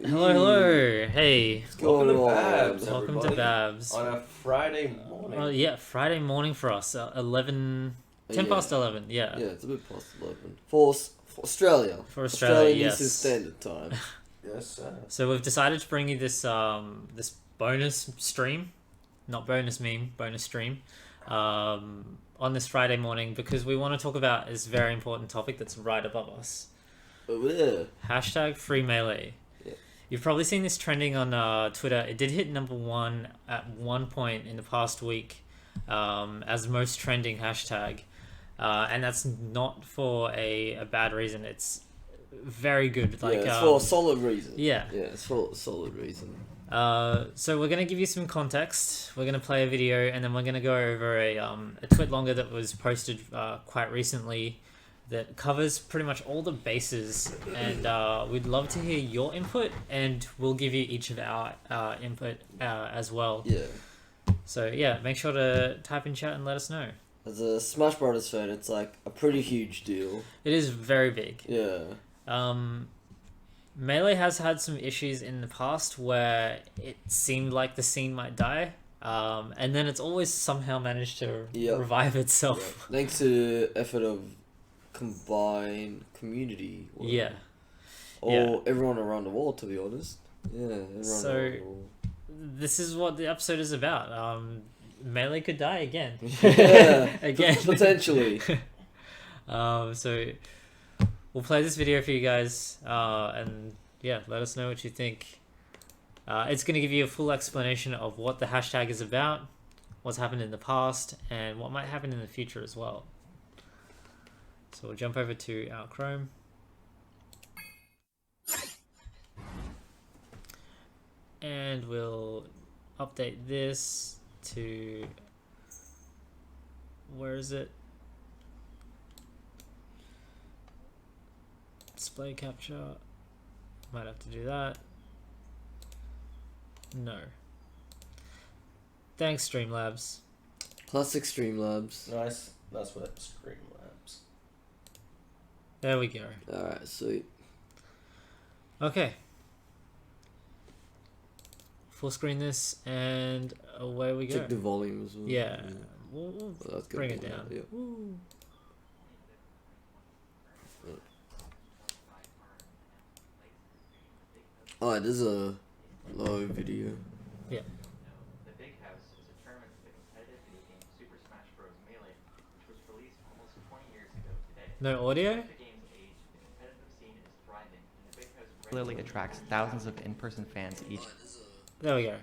Hello. Hey. Welcome to Babs, Welcome everybody. to Babs. On a Friday morning. Yeah, Friday morning for us. 10 past 11. Yeah. Yeah, it's a bit past 11. For Australia. For Australia, Australian yes. Eastern Standard Time. Yes, sir. So we've decided to bring you this this bonus stream, not bonus meme, bonus stream, on this Friday morning because we want to talk about this very important topic that's right above us. Over there. Hashtag free melee. Yeah. You've probably seen this trending on Twitter. It did hit number 1 at one point in the past week as the most trending hashtag. And that's not for a bad reason. It's very good. Like, it's for a solid reason. Yeah. Yeah, it's for a solid reason. So we're going to give you some context. We're going to play a video and then we're going to go over a twit longer that was posted quite recently that covers pretty much all the bases, and we'd love to hear your input, and we'll give you each of our input as well. Yeah. So yeah, make sure to type in chat and let us know. As a Smash Brothers fan, it's like a pretty huge deal. It is very big. Yeah. Melee has had some issues in the past where it seemed like the scene might die, and then it's always somehow managed to revive itself. Yeah. Thanks to the effort of combined community. Or everyone around the world, to be honest. Yeah, everyone So, around the world. This is what the episode is about. Melee could die again. Yeah, again. Potentially. So we'll play this video for you guys, and yeah, let us know what you think. It's going to give you a full explanation of what the hashtag is about, what's happened in the past, and what might happen in the future as well. So we'll jump over to our Chrome. And we'll update this to, where is it? Display capture. Might have to do that. No. Thanks, Streamlabs. Classic Streamlabs. Nice. That's what Streamlabs. There we go. Alright, sweet. Okay. Full screen this, and away we go. Check the volume as well. Yeah. We'll bring it down. Yeah. Alright, this is a low video. Yeah. The Big House is a tournament for the competitive video game Super Smash Bros. Melee, which was released almost 20 years ago today. No audio? The game's age, the competitive scene is thriving, and the Big House regularly attracts thousands of in-person fans each. There we go.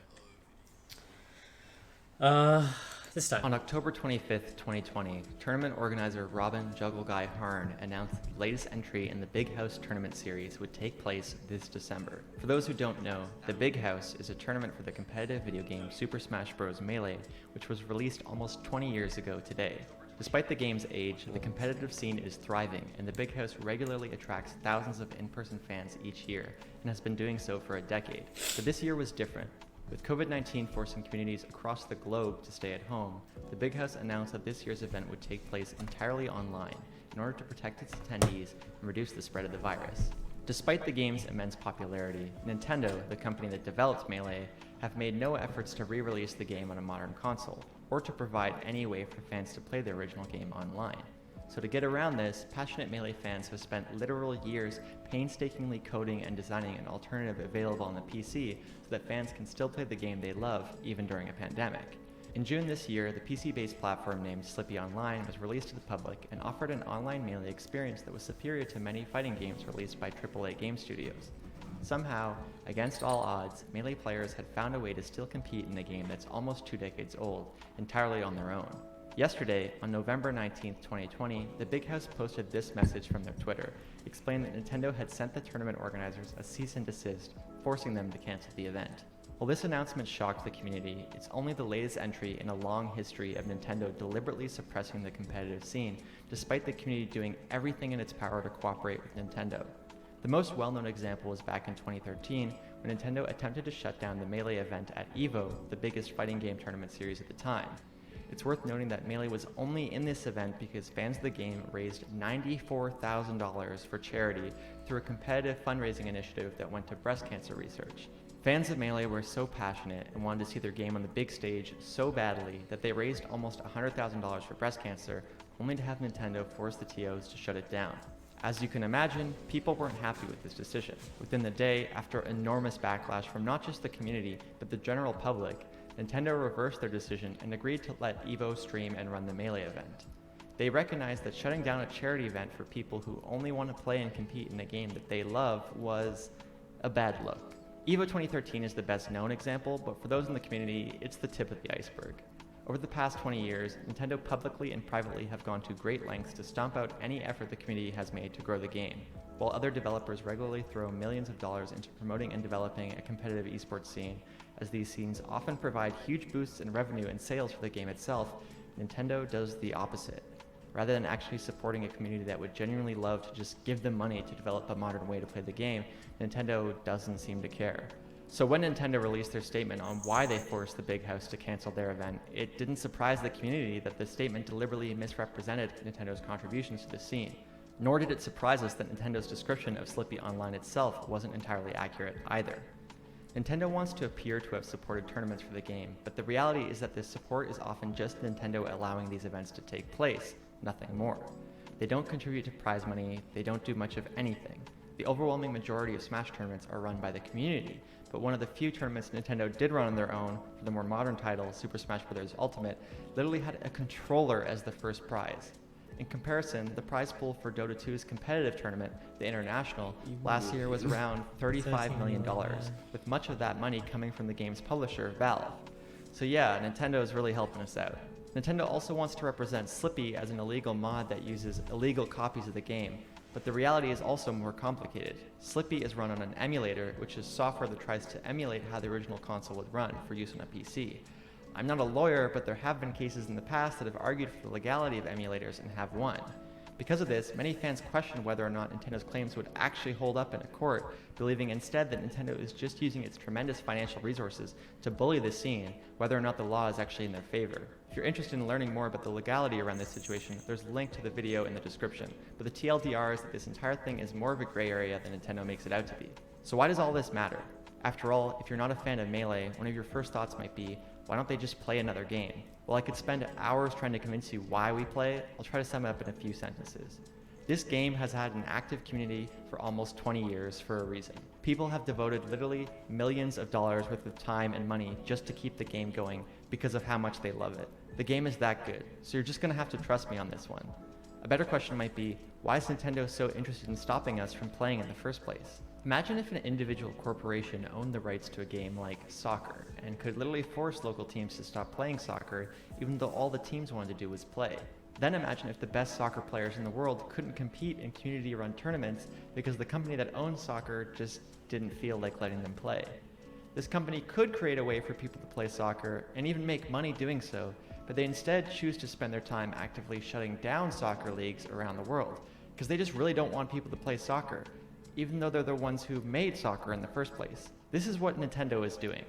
This time. On October 25th, 2020, tournament organizer Robin Juggle Guy Hearn announced the latest entry in the Big House tournament series would take place this December. For those who don't know, the Big House is a tournament for the competitive video game Super Smash Bros. Melee, which was released almost 20 years ago today. Despite the game's age, the competitive scene is thriving, and the Big House regularly attracts thousands of in-person fans each year, and has been doing so for a decade. But this year was different. With COVID-19 forcing communities across the globe to stay at home, the Big House announced that this year's event would take place entirely online in order to protect its attendees and reduce the spread of the virus. Despite the game's immense popularity, Nintendo, the company that developed Melee, have made no efforts to re-release the game on a modern console, or to provide any way for fans to play the original game online. So to get around this, passionate Melee fans have spent literal years painstakingly coding and designing an alternative available on the PC so that fans can still play the game they love, even during a pandemic. In June this year, the PC-based platform named Slippy Online was released to the public and offered an online Melee experience that was superior to many fighting games released by AAA game studios. Somehow, against all odds, Melee players had found a way to still compete in a game that's almost 2 decades old, entirely on their own. Yesterday, on November 19th, 2020, the Big House posted this message from their Twitter, explaining that Nintendo had sent the tournament organizers a cease and desist, forcing them to cancel the event. While this announcement shocked the community, it's only the latest entry in a long history of Nintendo deliberately suppressing the competitive scene, despite the community doing everything in its power to cooperate with Nintendo. The most well-known example was back in 2013, when Nintendo attempted to shut down the Melee event at EVO, the biggest fighting game tournament series at the time. It's worth noting that Melee was only in this event because fans of the game raised $94,000 for charity through a competitive fundraising initiative that went to breast cancer research. Fans of Melee were so passionate and wanted to see their game on the big stage so badly that they raised almost $100,000 for breast cancer, only to have Nintendo force the TOs to shut it down. As you can imagine, people weren't happy with this decision. Within the day, after enormous backlash from not just the community, but the general public, Nintendo reversed their decision and agreed to let Evo stream and run the Melee event. They recognized that shutting down a charity event for people who only want to play and compete in a game that they love was a bad look. EVO 2013 is the best known example, but for those in the community, it's the tip of the iceberg. Over the past 20 years, Nintendo publicly and privately have gone to great lengths to stomp out any effort the community has made to grow the game, while other developers regularly throw millions of dollars into promoting and developing a competitive esports scene. As these scenes often provide huge boosts in revenue and sales for the game itself, Nintendo does the opposite. Rather than actually supporting a community that would genuinely love to just give them money to develop a modern way to play the game, Nintendo doesn't seem to care. So when Nintendo released their statement on why they forced the Big House to cancel their event, it didn't surprise the community that the statement deliberately misrepresented Nintendo's contributions to the scene. Nor did it surprise us that Nintendo's description of Slippy Online itself wasn't entirely accurate either. Nintendo wants to appear to have supported tournaments for the game, but the reality is that this support is often just Nintendo allowing these events to take place, nothing more. They don't contribute to prize money, they don't do much of anything. The overwhelming majority of Smash tournaments are run by the community, but one of the few tournaments Nintendo did run on their own, for the more modern title, Super Smash Bros. Ultimate, literally had a controller as the first prize. In comparison, the prize pool for Dota 2's competitive tournament, the International, last year was around $35 million, with much of that money coming from the game's publisher, Valve. So yeah, Nintendo is really helping us out. Nintendo also wants to represent Slippy as an illegal mod that uses illegal copies of the game, but the reality is also more complicated. Slippy is run on an emulator, which is software that tries to emulate how the original console would run for use on a PC. I'm not a lawyer, but there have been cases in the past that have argued for the legality of emulators and have won. Because of this, many fans question whether or not Nintendo's claims would actually hold up in a court, believing instead that Nintendo is just using its tremendous financial resources to bully the scene, whether or not the law is actually in their favor. If you're interested in learning more about the legality around this situation, there's a link to the video in the description, but the TLDR is that this entire thing is more of a gray area than Nintendo makes it out to be. So why does all this matter? After all, if you're not a fan of Melee, one of your first thoughts might be, why don't they just play another game? While I could spend hours trying to convince you why we play, I'll try to sum it up in a few sentences. This game has had an active community for almost 20 years for a reason. People have devoted literally millions of dollars worth of time and money just to keep the game going because of how much they love it. The game is that good, so you're just gonna have to trust me on this one. A better question might be, why is Nintendo so interested in stopping us from playing in the first place? Imagine if an individual corporation owned the rights to a game like soccer and could literally force local teams to stop playing soccer even though all the teams wanted to do was play. Then imagine if the best soccer players in the world couldn't compete in community-run tournaments because the company that owns soccer just didn't feel like letting them play. This company could create a way for people to play soccer and even make money doing so, but they instead choose to spend their time actively shutting down soccer leagues around the world because they just really don't want people to play soccer, even though they're the ones who made soccer in the first place. This is what Nintendo is doing.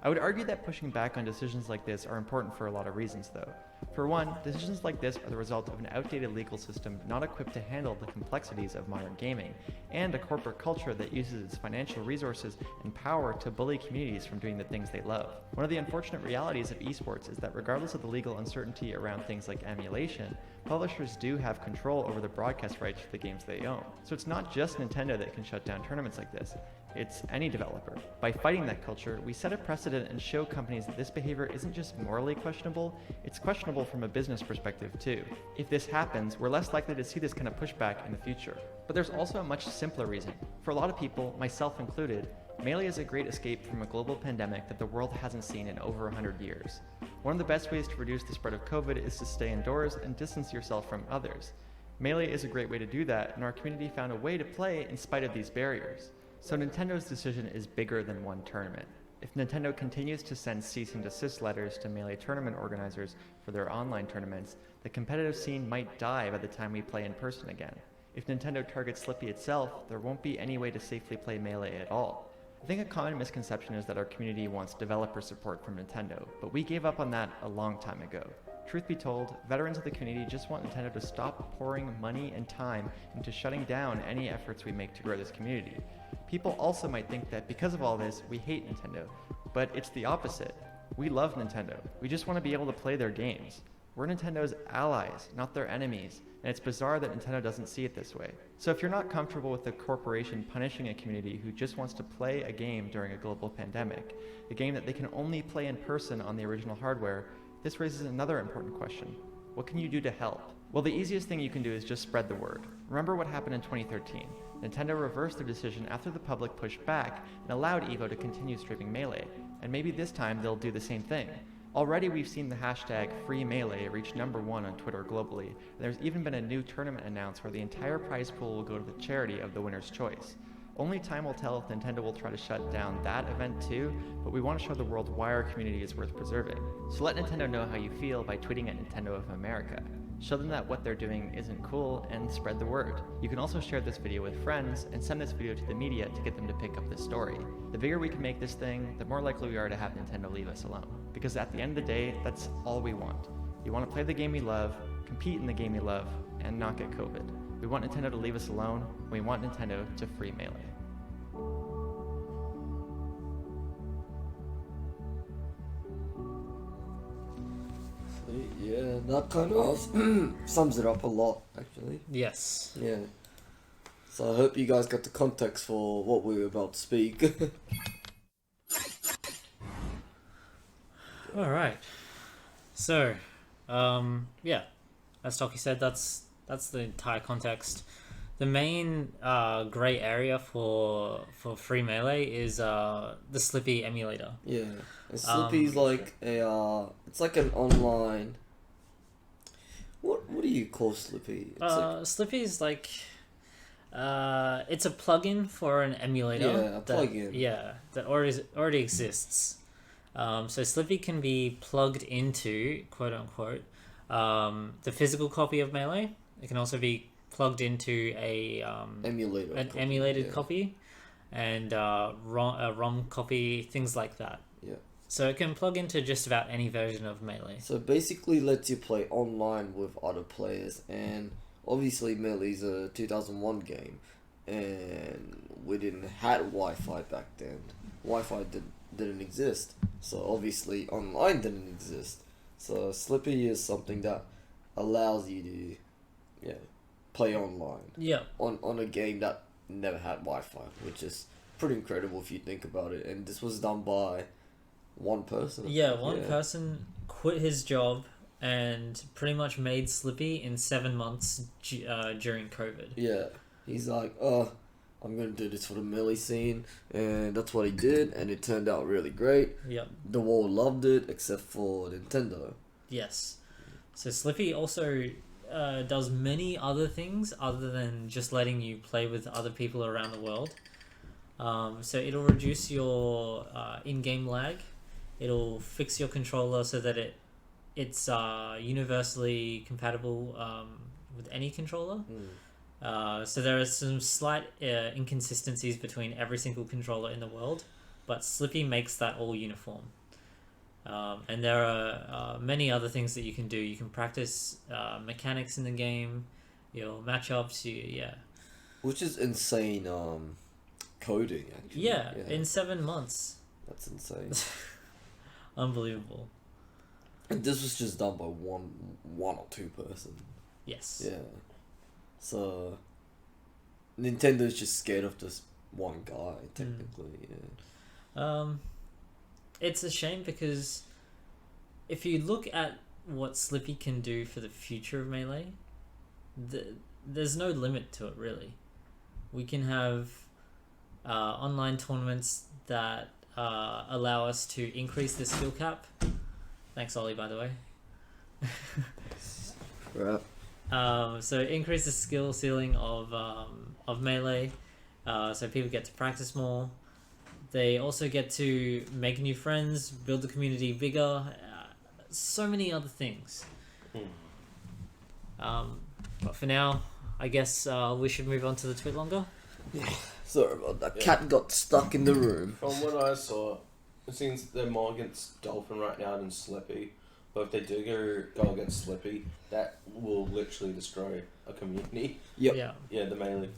I would argue that pushing back on decisions like this are important for a lot of reasons though. For one, decisions like this are the result of an outdated legal system not equipped to handle the complexities of modern gaming, and a corporate culture that uses its financial resources and power to bully communities from doing the things they love. One of the unfortunate realities of esports is that regardless of the legal uncertainty around things like emulation, publishers do have control over the broadcast rights for the games they own. So it's not just Nintendo that can shut down tournaments like this, it's any developer. By fighting that culture, we set a precedent and show companies that this behavior isn't just morally questionable, it's questionable from a business perspective too. If this happens, we're less likely to see this kind of pushback in the future. But there's also a much simpler reason. For a lot of people, myself included, Melee is a great escape from a global pandemic that the world hasn't seen in over 100 years. One of the best ways to reduce the spread of COVID is to stay indoors and distance yourself from others. Melee is a great way to do that, and our community found a way to play in spite of these barriers. So Nintendo's decision is bigger than one tournament. If Nintendo continues to send cease and desist letters to Melee tournament organizers for their online tournaments, the competitive scene might die by the time we play in person again. If Nintendo targets Slippy itself, there won't be any way to safely play Melee at all. I think a common misconception is that our community wants developer support from Nintendo, but we gave up on that a long time ago. Truth be told, veterans of the community just want Nintendo to stop pouring money and time into shutting down any efforts we make to grow this community. People also might think that because of all this, we hate Nintendo, but it's the opposite. We love Nintendo. We just want to be able to play their games. We're Nintendo's allies, not their enemies, and it's bizarre that Nintendo doesn't see it this way. So if you're not comfortable with the corporation punishing a community who just wants to play a game during a global pandemic, a game that they can only play in person on the original hardware, this raises another important question. What can you do to help? Well, the easiest thing you can do is just spread the word. Remember what happened in 2013. Nintendo reversed their decision after the public pushed back and allowed EVO to continue streaming Melee, and maybe this time they'll do the same thing. Already we've seen the hashtag #FreeMelee reach #1 on Twitter globally, and there's even been a new tournament announced where the entire prize pool will go to the charity of the winner's choice. Only time will tell if Nintendo will try to shut down that event too, but we want to show the world why our community is worth preserving. So let Nintendo know how you feel by tweeting at Nintendo of America. Show them that what they're doing isn't cool and spread the word. You can also share this video with friends and send this video to the media to get them to pick up this story. The bigger we can make this thing, the more likely we are to have Nintendo leave us alone. Because at the end of the day, that's all we want. We want to play the game we love, compete in the game we love, and not get COVID. We want Nintendo to leave us alone, and we want Nintendo to free Melee. Yeah, that kind of sums it up a lot, actually. Yes. Yeah. So I hope you guys got the context for what we were about to speak. All right. So, yeah, as Toki said, that's the entire context. The main gray area for free Melee is the Slippy emulator. Yeah, and Slippy's like a it's like an online. What do you call Slippy? Slippy's like it's a plugin for an emulator. Yeah, a plugin. Yeah, that already exists. So Slippy can be plugged into, quote unquote, the physical copy of Melee. It can also be plugged into an emulated copy, and a ROM copy, things like that. Yeah. So it can plug into just about any version of Melee. So basically lets you play online with other players, and obviously Melee's a 2001 game, and we didn't had Wi-Fi back then. Wi-Fi didn't exist, so obviously online didn't exist. So Slippy is something that allows you to, play online. Yeah. On a game that never had Wi-Fi, which is pretty incredible if you think about it. And this was done by one person. Yeah, one person quit his job and pretty much made Slippy in 7 months during COVID. Yeah. He's like, I'm going to do this for the Melee scene. And that's what he did. And it turned out really great. Yep. The world loved it, except for Nintendo. Yes. So Slippy also does many other things other than just letting you play with other people around the world. So it'll reduce your in-game lag. It'll fix your controller so that it's universally compatible with any controller. So there are some slight inconsistencies between every single controller in the world, but Slippy makes that all uniform. And there are many other things that you can do. You can practice mechanics in the game, your matchups, Which is insane coding, actually. Yeah, in 7 months. That's insane. Unbelievable. And this was just done by one or two person. Yes. Yeah. So Nintendo's just scared of this one guy, technically. Yeah. It's a shame because if you look at what Slippy can do for the future of Melee, there's no limit to it, really. We can have online tournaments that allow us to increase the skill cap. Thanks, Ollie, by the way. Right. So increase the skill ceiling of Melee, so people get to practice more. They also get to make new friends, build the community bigger, so many other things. But for now, I guess we should move on to the tweet longer. Yeah. Sorry about that. Cat got stuck in the room. From what I saw, it seems they're more against Dolphin right now than Slippy. But if they do go against Slippy, that will literally destroy a community. Yep. Yeah. Yeah, the mainly.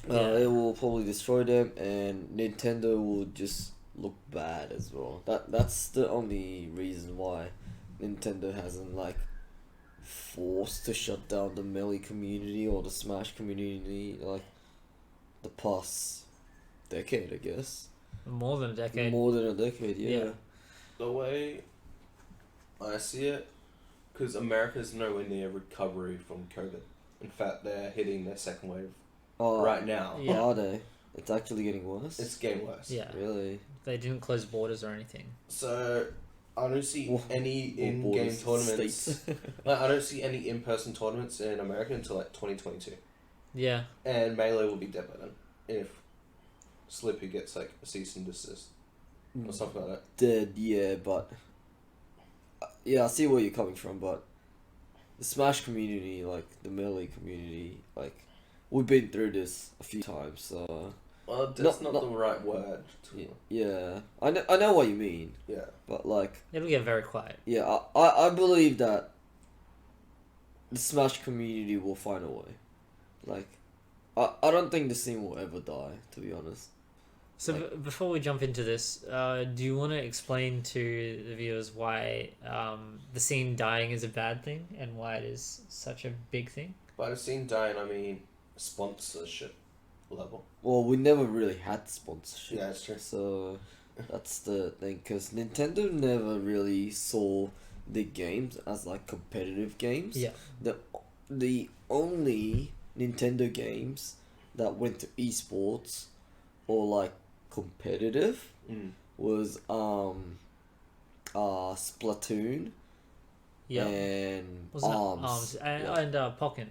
Yeah. It will probably destroy them, and Nintendo will just look bad as well. That's the only reason why Nintendo hasn't like forced to shut down the Melee community or the Smash community like the past decade, I guess. More than a decade. More than a decade, yeah. Yeah. The way I see it, because America's nowhere near recovery from COVID. In fact, they're hitting their second wave Oh, right now. Yeah. are they? It's actually getting worse. It's getting worse. Yeah. Really. They didn't close borders or anything. So I don't see Well, any Or in-game borders, tournaments. states. Like, I don't see any in-person tournaments in America until like 2022, Yeah. and Melee will be dead by then if Slippy gets like a cease and desist or something like that. Dead, yeah, but yeah, I see where you're coming from, but the Smash community, like the Melee community, like we've been through this a few times, so Well, that's not the right word. yeah, I know what you mean, Yeah. but like It'll get very quiet. yeah, I believe that the Smash community will find a way, like I don't think the scene will ever die, to be honest. So before we jump into this, do you want to explain to the viewers why the scene dying is a bad thing and why it is such a big thing? By the scene dying, I mean sponsorship level. Well, we never really had sponsorship. Yeah, that's true. So that's the thing, because Nintendo never really saw the games as like competitive games. Yeah. The only Nintendo games that went to esports or like competitive was Splatoon Yeah. and Wasn't Arms. it Arms Yeah. and Pokken?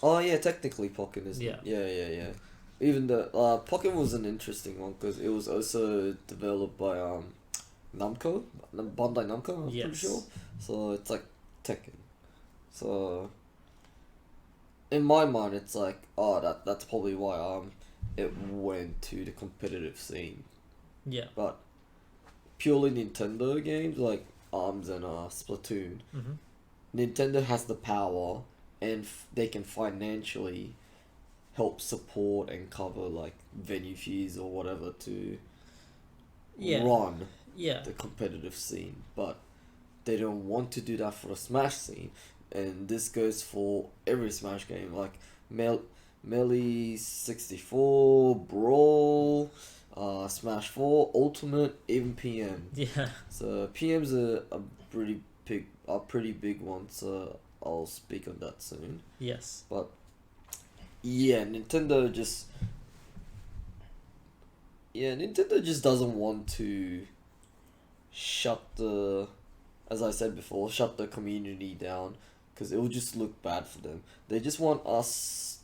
Oh yeah, technically Pokken is. Yeah. Yeah. Even the Pokken was an interesting one because it was also developed by Namco, Bandai Namco. I'm pretty Yes. sure. So it's like Tekken. So in my mind, it's like that's probably why it went to the competitive scene. Yeah. But purely Nintendo games like Arms and Splatoon, Mm-hmm. Nintendo has the power and they can financially help support and cover like venue fees or whatever to run Yeah. the competitive scene, but they don't want to do that for the Smash scene, and this goes for every Smash game like Melee 64, Brawl, Smash 4, Ultimate, even PM. Yeah. So PM's a pretty big one, so I'll speak on that soon. Yes. But yeah, Nintendo just doesn't want to as I said before, shut the community down, because it will just look bad for them. They just want us,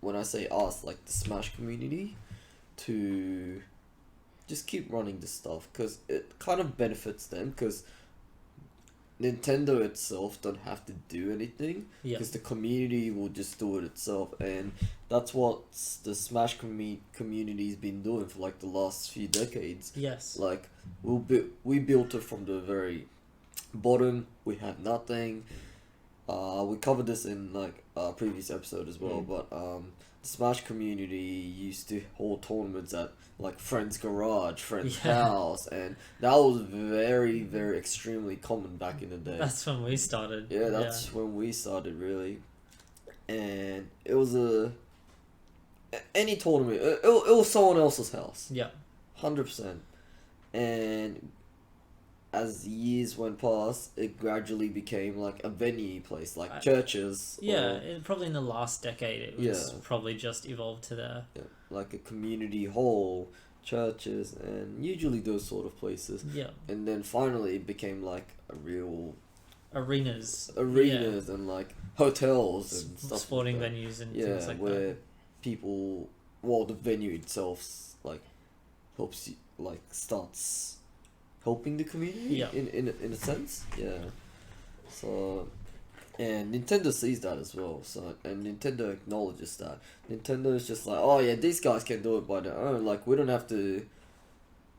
when I say us, like the Smash community, to just keep running this stuff, because it kind of benefits them, because Nintendo itself don't have to do anything, Yeah. because the community will just do it itself, and that's what the Smash community's been doing for like the last few decades. Yes. Like we built it from the very bottom. We had nothing. We covered this in like a previous episode as well, but the Smash community used to hold tournaments at like friend's garage, friend's house, and that was very, very extremely common back in the day. That's when we started. Yeah, that's when we started really, and it was any tournament. It was someone else's house. Yeah. 100%, and as years went past, it gradually became like a venue place, like churches. Yeah, probably in the last decade, it was probably just evolved to there. Yeah, like a community hall, churches, and usually those sort of places. Yeah. And then finally it became like a real Arenas and like hotels and stuff. sporting like that. venues and things like where that. people, well, the venue itself like helps you, like starts helping the community in a sense. Yeah. So, and Nintendo sees that as well. So, and Nintendo acknowledges that. Nintendo is just like, oh yeah, these guys can do it by their own. Like, we don't have to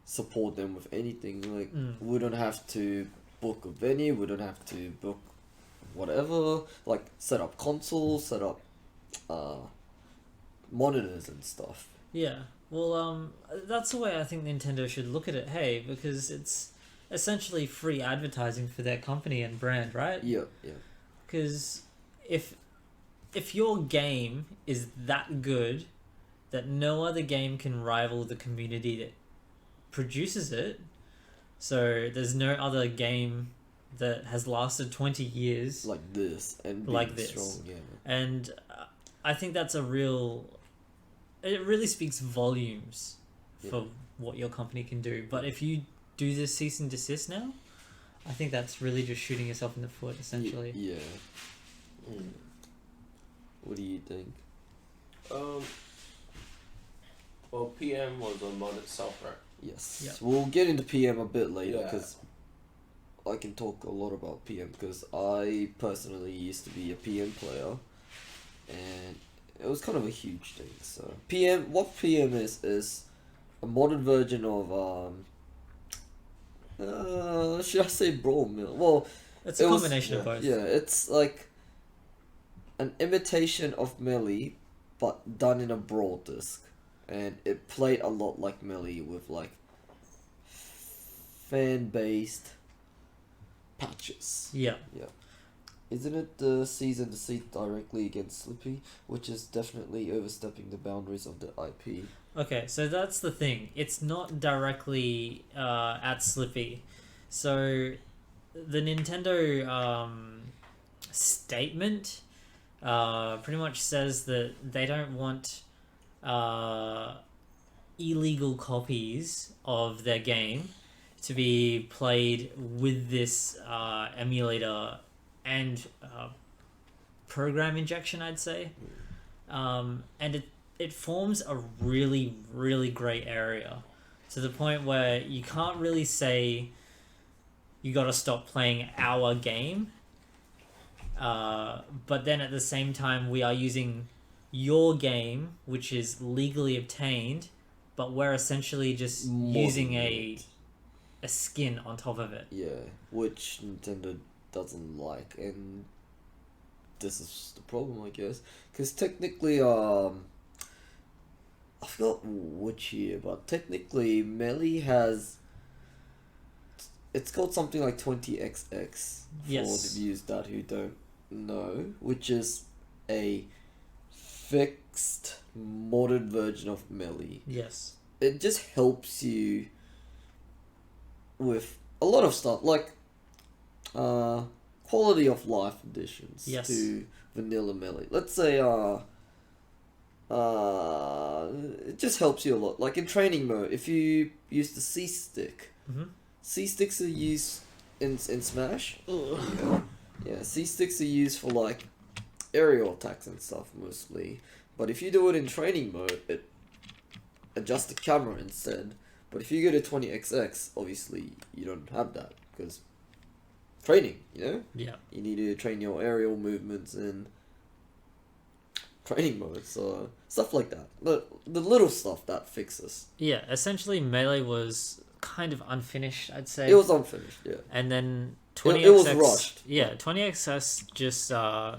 support them with anything. Like, we don't have to book a venue. We don't have to book whatever. Like set up consoles, set up monitors and stuff. Yeah. Well, that's the way I think Nintendo should look at it. Hey, because it's essentially free advertising for their company and brand, right? Yeah, yeah. Because if your game is that good that no other game can rival the community that produces it, so there's no other game that has lasted 20 years Like this and being Like this. strong. Yeah. and I think that's a real... It really speaks volumes for Yeah. what your company can do. But if you do this cease and desist now, I think that's really just shooting yourself in the foot, essentially. Yeah. What do you think? Well, PM was a mod itself, right? Yes. Yeah. We'll get into PM a bit later Yeah. because I can talk a lot about PM because I personally used to be a PM player and it was kind of a huge thing. So what PM is a modern version of should I say Brawl Mill? Well, It's a it was- combination of both. yeah, it's like an imitation of Melee, but done in a Brawl disc, and it played a lot like Melee with like fan-based patches. Yeah. Isn't it the season to see directly against Slippy, which is definitely overstepping the boundaries of the IP? Okay, so that's the thing. It's not directly at Slippy. So the Nintendo statement pretty much says that they don't want illegal copies of their game to be played with this emulator and program injection, I'd say. And it forms a really, really great area to the point where you can't really say you gotta stop playing our game, but then at the same time we are using your game, which is legally obtained, but we're essentially just using a skin on top of it. Yeah, which Nintendo doesn't like, and this is the problem, I guess, because technically, I forgot which year, but technically Melee has, it's called something like 20XX for Yes. the viewers that who don't know, which is a fixed modded version of Melee. Yes. It just helps you with a lot of stuff, like quality of life additions Yes. to vanilla Melee. Let's say it just helps you a lot. Like in training mode, if you use the C stick, C sticks are used in Smash. Yeah, C sticks are used for like aerial attacks and stuff mostly. But if you do it in training mode, it adjusts the camera instead. But if you go to 20XX, obviously you don't have that because training, you know? Yeah. You need to train your aerial movements in training mode, so stuff like that. The little stuff that fixes. Yeah, essentially Melee was kind of unfinished, I'd say. It was unfinished, yeah. And then 20XX... It was rushed. Yeah, 20XX just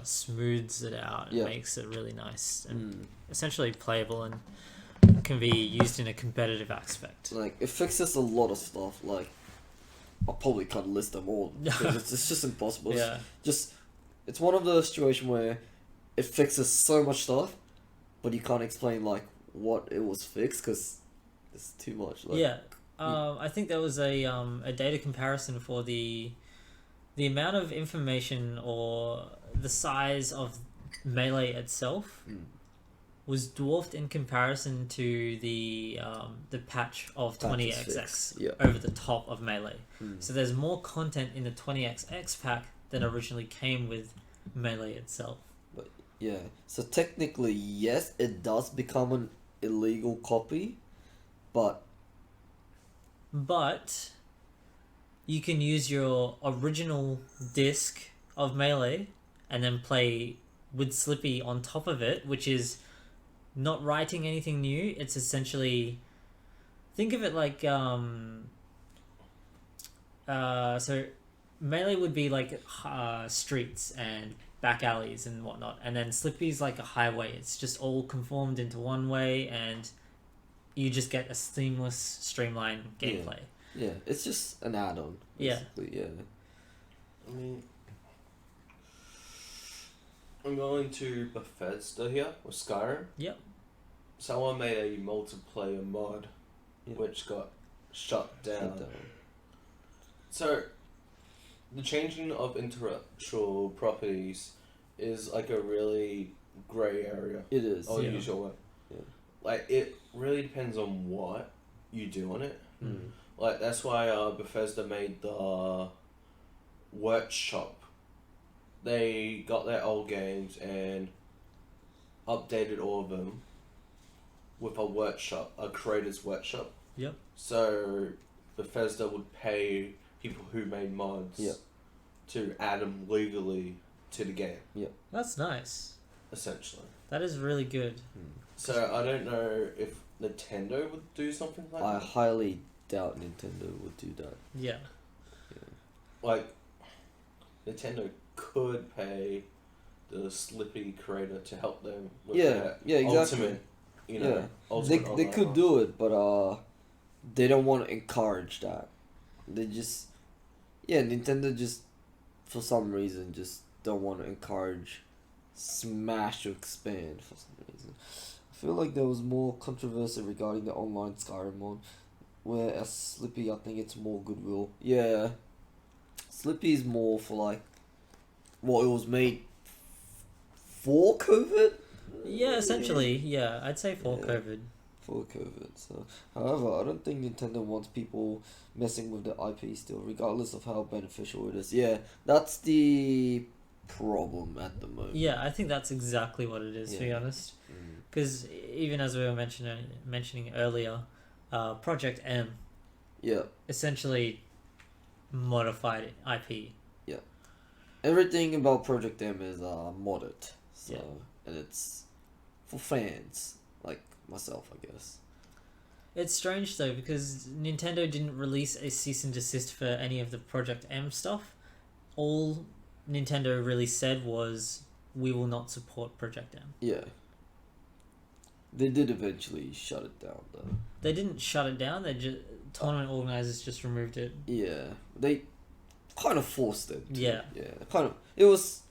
smooths it out and Yeah. makes it really nice and essentially playable and can be used in a competitive aspect. Like, it fixes a lot of stuff, like, I probably can't list them all, because it's just impossible. Yeah. It's one of those situations where it fixes so much stuff, but you can't explain, like, what it was fixed, because it's too much. Like, Yeah. I think there was a data comparison for the amount of information or the size of Melee itself was dwarfed in comparison to the patch of Patch is 20XX fixed, yeah. over the top of Melee. So there's more content in the 20XX pack than originally came with Melee itself. Yeah, so technically, yes, it does become an illegal copy, but you can use your original disc of Melee and then play with Slippy on top of it, which is not writing anything new. It's essentially, think of it like so Melee would be like streets and back alleys and whatnot, and then Slippy's like a highway. It's just all conformed into one way, and you just get a seamless, streamlined gameplay. Yeah, it's just an add-on. Yeah. Basically, yeah. I mean, I'm going to Bethesda here with Skyrim. Yep. Someone made a multiplayer mod, Yeah. which got shut down. Shut down. So, the changing of intellectual properties is like a really grey area. It is. I'll Yeah. use your word. Yeah. Like, it really depends on what you do on it. Mm. Like, that's why Bethesda made the workshop. They got their old games and updated all of them with a workshop, a creator's workshop. Yep. So Bethesda would pay people who made mods Yep. to add them legally to the game, That's nice. essentially. That is really good. So I don't know if Nintendo would do something like I that. highly doubt Nintendo would do that. Yeah. Like, Nintendo could pay the Slippy creator to help them with Yeah, their yeah, exactly. ultimate, you know, They ultimate they online could mod. do it, but they don't want to encourage that. They just Nintendo just for some reason just don't want to encourage Smash to expand for some reason. I feel like there was more controversy regarding the online Skyrim mod, whereas Slippy, I think it's more goodwill. Yeah, Slippy is more for like, well, it was made for COVID. Yeah, essentially. Yeah, I'd say for Yeah. COVID. For COVID. So, however, I don't think Nintendo wants people messing with the IP still, regardless of how beneficial it is. Yeah, that's the problem at the moment. Yeah, I think that's exactly what it is, to be Yeah. honest. Mm. Because even as we were mentioning earlier, Project M Yeah. essentially modified IP. Everything about Project M is modded. So, Yeah. and it's for fans like myself, I guess. It's strange though because Nintendo didn't release a cease and desist for any of the Project M stuff. All Nintendo really said was, "We will not support Project M." Yeah. They did eventually shut it down though. They didn't shut it down. They just tournament organizers just removed it. Yeah. They kind of forced it. to. Yeah. Yeah. Kind of. It was.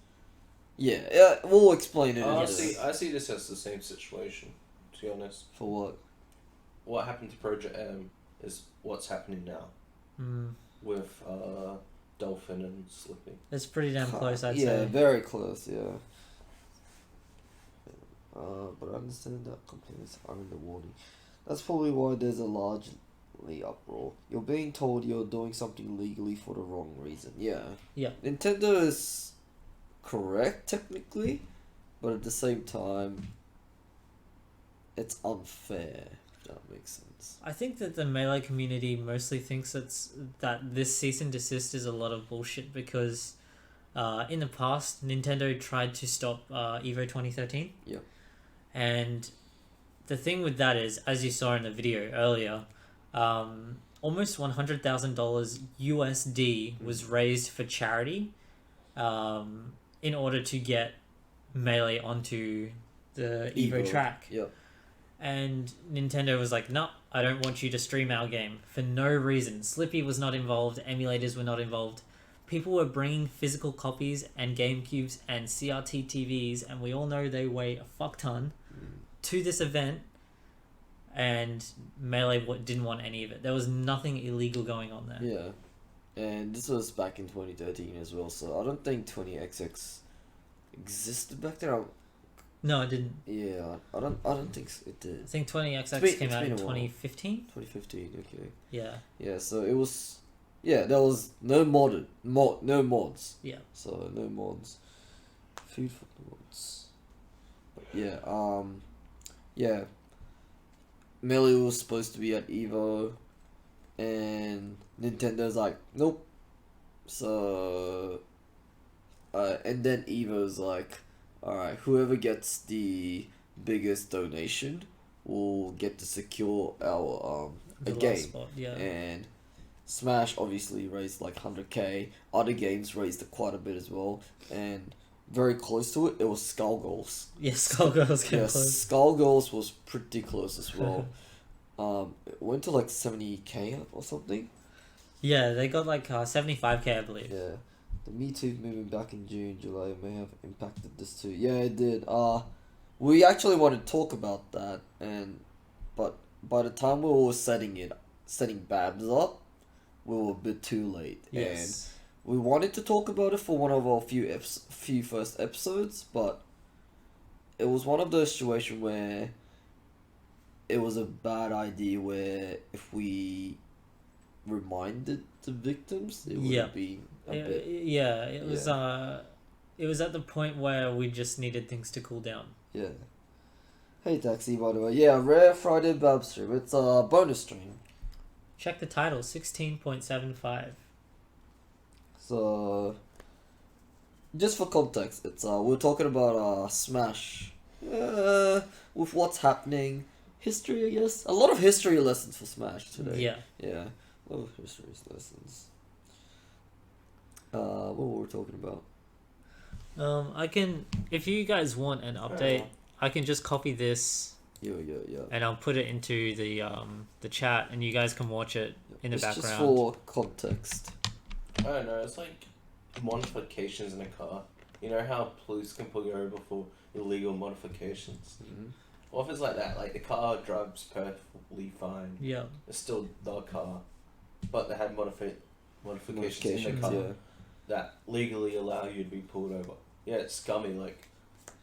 Yeah. We'll explain it. I in the- see this as the same situation, to be honest. For what? What happened to Project M is what's happening now Mm. with Dolphin and Slippy. It's pretty damn close, I'd Yeah, say. very close, yeah. But I understand that complaints are in the warning. That's probably why there's a largely uproar. You're being told you're doing something legally for the wrong reason. Yeah. Yeah. Nintendo is correct, technically, but at the same time, it's unfair, if that makes sense. I think that the Melee community mostly thinks that this cease and desist is a lot of bullshit because in the past, Nintendo tried to stop Evo 2013. Yep. And the thing with that is, as you saw in the video earlier, almost $100,000 USD was raised for charity in order to get Melee onto the Evo track. Yep. And Nintendo was like, no, I don't want you to stream our game for no reason. Slippy was not involved. Emulators were not involved. People were bringing physical copies and GameCubes and CRT TVs, and we all know they weigh a fuck ton, to this event, and Melee didn't want any of it. There was nothing illegal going on there. Yeah. And this was back in 2013 as well, so I don't think 20XX existed back then. No, it didn't. Yeah, I don't think it did. I think 20XX It's came out been in a while. 2015. 2015, okay. Yeah. Yeah, so it was. Yeah, there was no no mods. Yeah. So no mods. Food for mods. But yeah, yeah. Melee was supposed to be at Evo, and Nintendo's like, nope. So, and then Evo's like, alright, whoever gets the biggest donation will get to secure our a The last game. spot, yeah. And Smash obviously raised like 100K. Other games raised quite a bit as well, and very close to it, it was Skullgirls. Yeah, Skullgirls came Yeah, close. Skullgirls was pretty close as well. It went to like 70K or something. Yeah, they got like 75K, I believe. Yeah, the Me Too movement back in June, July may have impacted this too. Yeah, it did. We actually wanted to talk about that, but by the time we were setting Babs up, we were a bit too late. Yes. And we wanted to talk about it for one of our few first episodes, but it was one of those situations where it was a bad idea. Where if we reminded the victims, it would Yeah. have been a bit. Yeah, it was it was at the point where we just needed things to cool down. Yeah. Hey Taxi, by the way. Yeah, Rare Friday Bab stream. It's a bonus stream. Check the title, 16.75. So, just for context, it's we're talking about Smash. With what's happening, history, I guess. A lot of history lessons for Smash today. Yeah. Yeah, a lot of history lessons. What were we talking about? I can, if you guys want an update, I can just copy this Yeah. and I'll put it into the chat, and you guys can watch it in the It's background. just for context. I don't know, it's like modifications in a car. You know how police can pull you over for illegal modifications? Mm-hmm. What if it's like that? Like the car drives perfectly fine. Yeah. It's still the car. But they had modifications in the car Yeah. that legally allow you to be pulled over. Yeah, it's scummy. Like,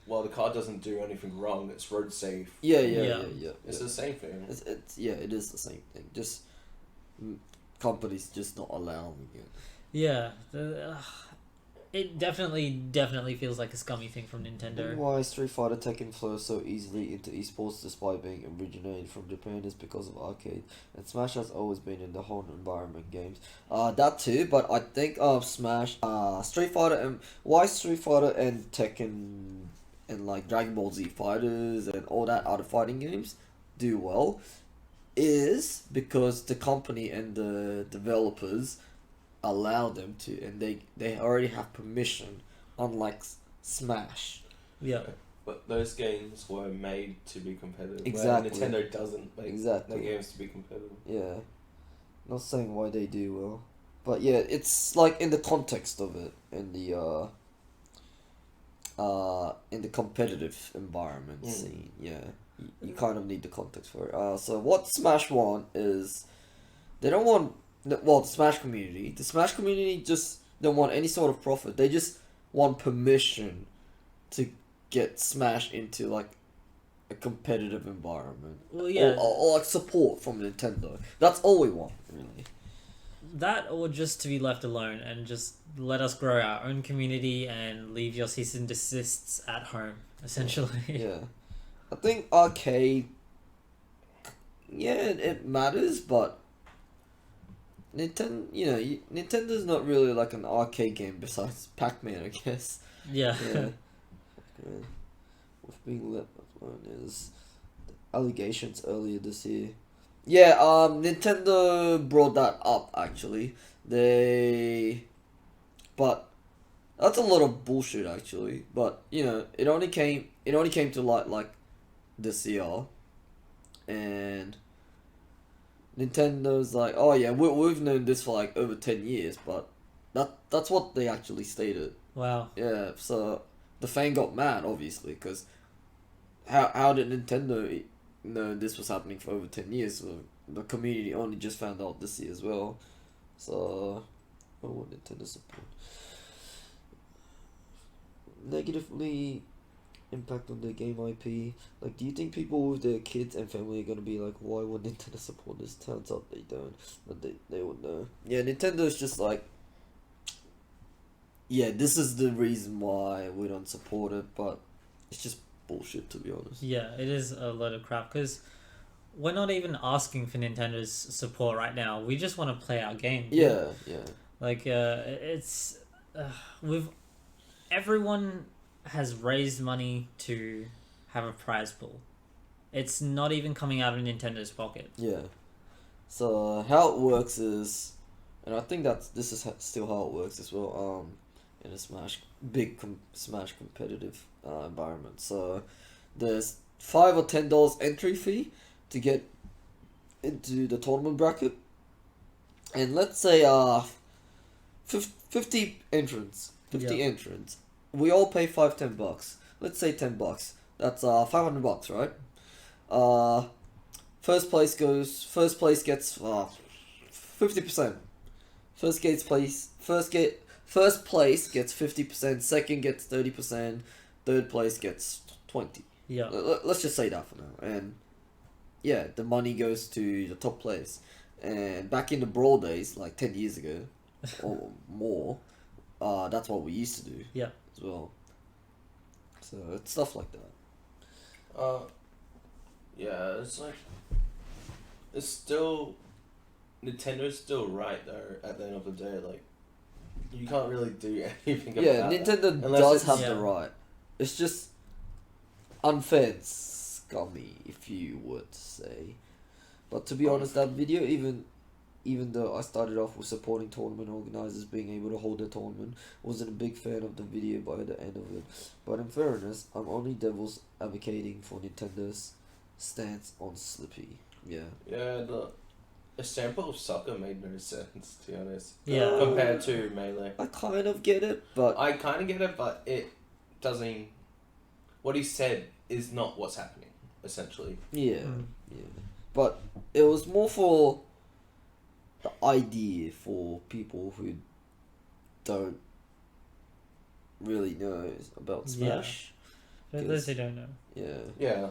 while the car doesn't do anything wrong, it's road safe. Yeah. It's the same thing. It is the same thing. Just companies just not allowing it. Yeah. It definitely feels like a scummy thing from Nintendo. Why Street Fighter Tekken flows so easily into esports despite being originated from Japan is because of arcade, and Smash has always been in the whole environment games. That too, but I think Smash, Street Fighter, and why Street Fighter and Tekken and like Dragon Ball Z Fighters and all that other fighting games do well is because the company and the developers allow them to, and they already have permission, unlike Smash. Yeah. But those games were made to be competitive. Exactly. Where Nintendo doesn't make Exactly. their games to be competitive. Yeah, not saying why they do well, but yeah, it's like in the context of it, in the competitive environment scene. Yeah, you kind of need the context for it. So what Smash want is, they don't want. Well, the Smash community just don't want any sort of profit. They just want permission to get Smash into like a competitive environment. Well, yeah. Or like support from Nintendo. That's all we want, really. That, or just to be left alone and just let us grow our own community and leave your cease and desists at home, essentially. Yeah. I think arcade, yeah, it matters, but Nintendo's not really like an arcade game besides Pac-Man, I guess. Yeah. Yeah. With being left alone is allegations earlier this year. Yeah, Nintendo brought that up actually. But that's a lot of bullshit actually. But it only came to light like this year, and Nintendo's like, oh yeah, we've known this for like over 10 years, but that's what they actually stated. Wow. Yeah, so the fan got mad, obviously, because how did Nintendo know this was happening for over 10 years? So the community only just found out this year as well. So, what Nintendo support? Negatively impact on their game IP. Like, do you think people with their kids and family are gonna be like, why would Nintendo support this? Turns out they don't, but they would know. Yeah, Nintendo's just like, yeah, this is the reason why we don't support it, but it's just bullshit, to be honest. Yeah, it is a lot of crap, because we're not even asking for Nintendo's support right now. We just want to play our game. Yeah. Like, it's... everyone has raised money to have a prize pool. It's not even coming out of Nintendo's pocket. Yeah. So how it works is and I think this is still how it works as well. In a Smash competitive environment, so there's $5 or $10 entry fee to get into the tournament bracket, and let's say 50 entrants, 50 entrants. We all pay $5-10. Let's say $10. That's $500, right? First place gets 50%. First place gets 50%. Second gets 30%. Third place gets 20. Yeah. Let's just say that for now. And yeah, the money goes to the top place. And back in the Brawl days, like 10 years ago, or more, that's what we used to do. Yeah. As well. So it's stuff like that. Yeah, it's like, it's still, Nintendo's still right though. At the end of the day, like, you can't really do anything about Yeah, that. Nintendo Unless does it's- have the right. It's just unfair and scummy, if you would say. But to be honest, that video, even though I started off with supporting tournament organizers being able to hold their tournament, wasn't a big fan of the video by the end of it. But in fairness, I'm only devil's advocating for Nintendo's stance on Slippy. Yeah. Yeah, the sample of soccer made no sense, to be honest. Yeah. Compared to Melee. I kind of get it, but I kind of get it, but it doesn't. What he said is not what's happening, essentially. yeah. But it was more for the idea for people who don't really know about Smash. For those who don't know. Yeah. Yeah.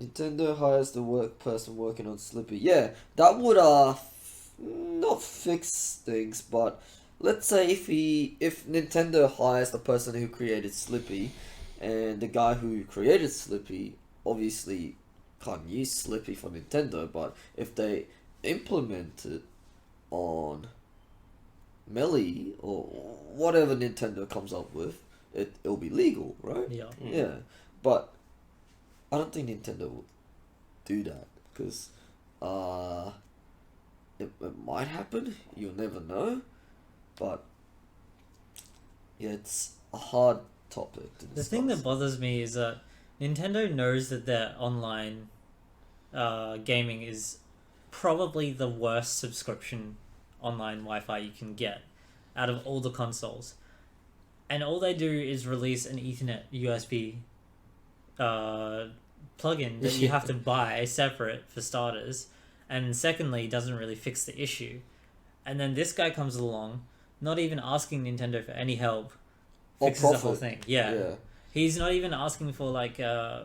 Nintendo hires the person working on Slippy. Yeah, that would not fix things, but let's say if Nintendo hires the person who created Slippy, and the guy who created Slippy obviously can't use Slippy for Nintendo, but if they implement it on Melee or whatever Nintendo comes up with, it'll be legal, right? Yeah. Yeah, but I don't think Nintendo will do that because it might happen. You'll never know, but yeah, it's a hard topic to discuss. The thing that bothers me is that Nintendo knows that their online gaming is probably the worst subscription online Wi-Fi you can get out of all the consoles. And all they do is release an Ethernet USB plugin that you have to buy separate for starters, and secondly doesn't really fix the issue. And then this guy comes along, not even asking Nintendo for any help, Or fixes the profit. whole thing. Yeah. He's not even asking for like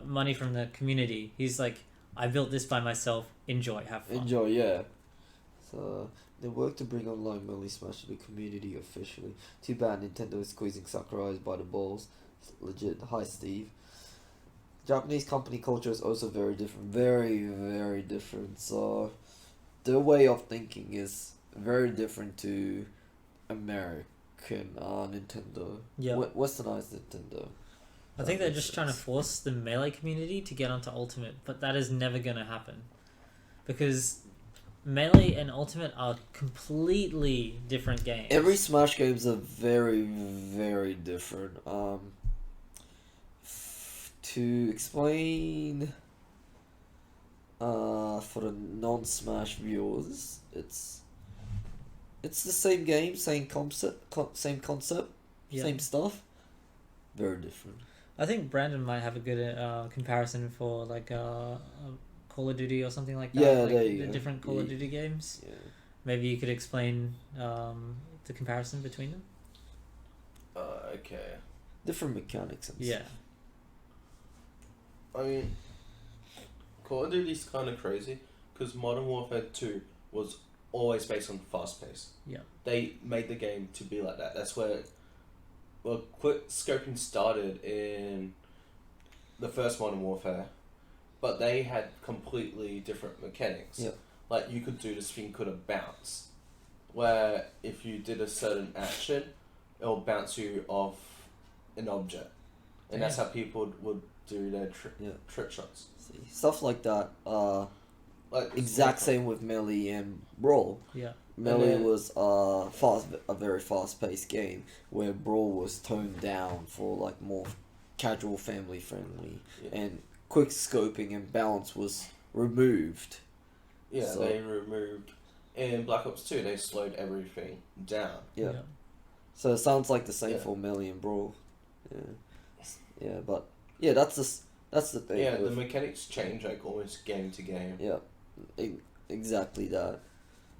money from the community. He's like, I built this by myself. Enjoy, have fun. Enjoy, yeah. So they work to bring online Melee Smash to the community officially. Too bad Nintendo is squeezing Sakurai's by the balls. It's legit. Hi, Steve. Japanese company culture is also very different. Very, very different. So their way of thinking is very different to American Nintendo. Yeah. Westernized Nintendo. I think they're just trying to force the Melee community to get onto Ultimate, but that is never going to happen. Because Melee and Ultimate are completely different games. Every Smash games are very, very different. To explain for the non-Smash viewers, it's the same game, same concept, Yeah. same stuff. Very different. I think Brandon might have a good comparison for like Call of Duty or something like that. Yeah, like there you the go. different Call of Duty games. Yeah. Maybe you could explain the comparison between them. Okay. Different mechanics and Yeah. stuff. I mean, Call of Duty's kind of crazy because Modern Warfare 2 was always based on fast pace. Yeah. They made the game to be like that. That's where, well, quick scoping started in the first Modern Warfare, but they had completely different mechanics. Yeah. Like you could do this thing called a bounce, where if you did a certain action, it'll bounce you off an object, and that's how people would do their trick shots. See, stuff like that. Like Exact same with Melee and Brawl. Yeah. Melee then- was a very fast-paced game where Brawl was toned down for like more casual, family-friendly, Yeah. and quick scoping and balance was removed. Yeah, So- they removed in Black Ops 2. They slowed everything down. Yeah. So it sounds like the same Yeah. for Melee and Brawl. Yeah. Yeah, but yeah, that's the thing. Yeah, the with- mechanics change like almost game to game. Yeah, exactly that.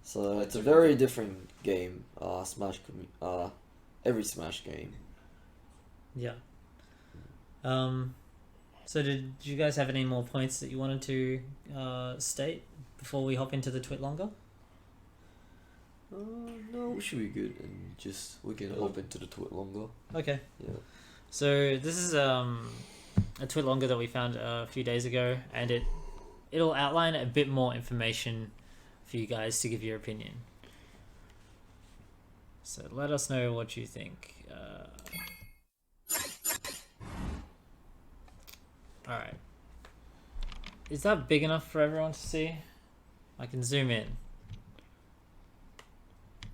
So Like it's a different very game. different game. Every Smash game. Yeah. So did you guys have any more points that you wanted to state before we hop into the twit longer? No, we should be good, and we can hop into the twit longer. Okay. Yeah. So this is a twit longer that we found a few days ago, and it'll outline a bit more information for you guys to give your opinion. So let us know what you think. All right. Is that big enough for everyone to see? I can zoom in.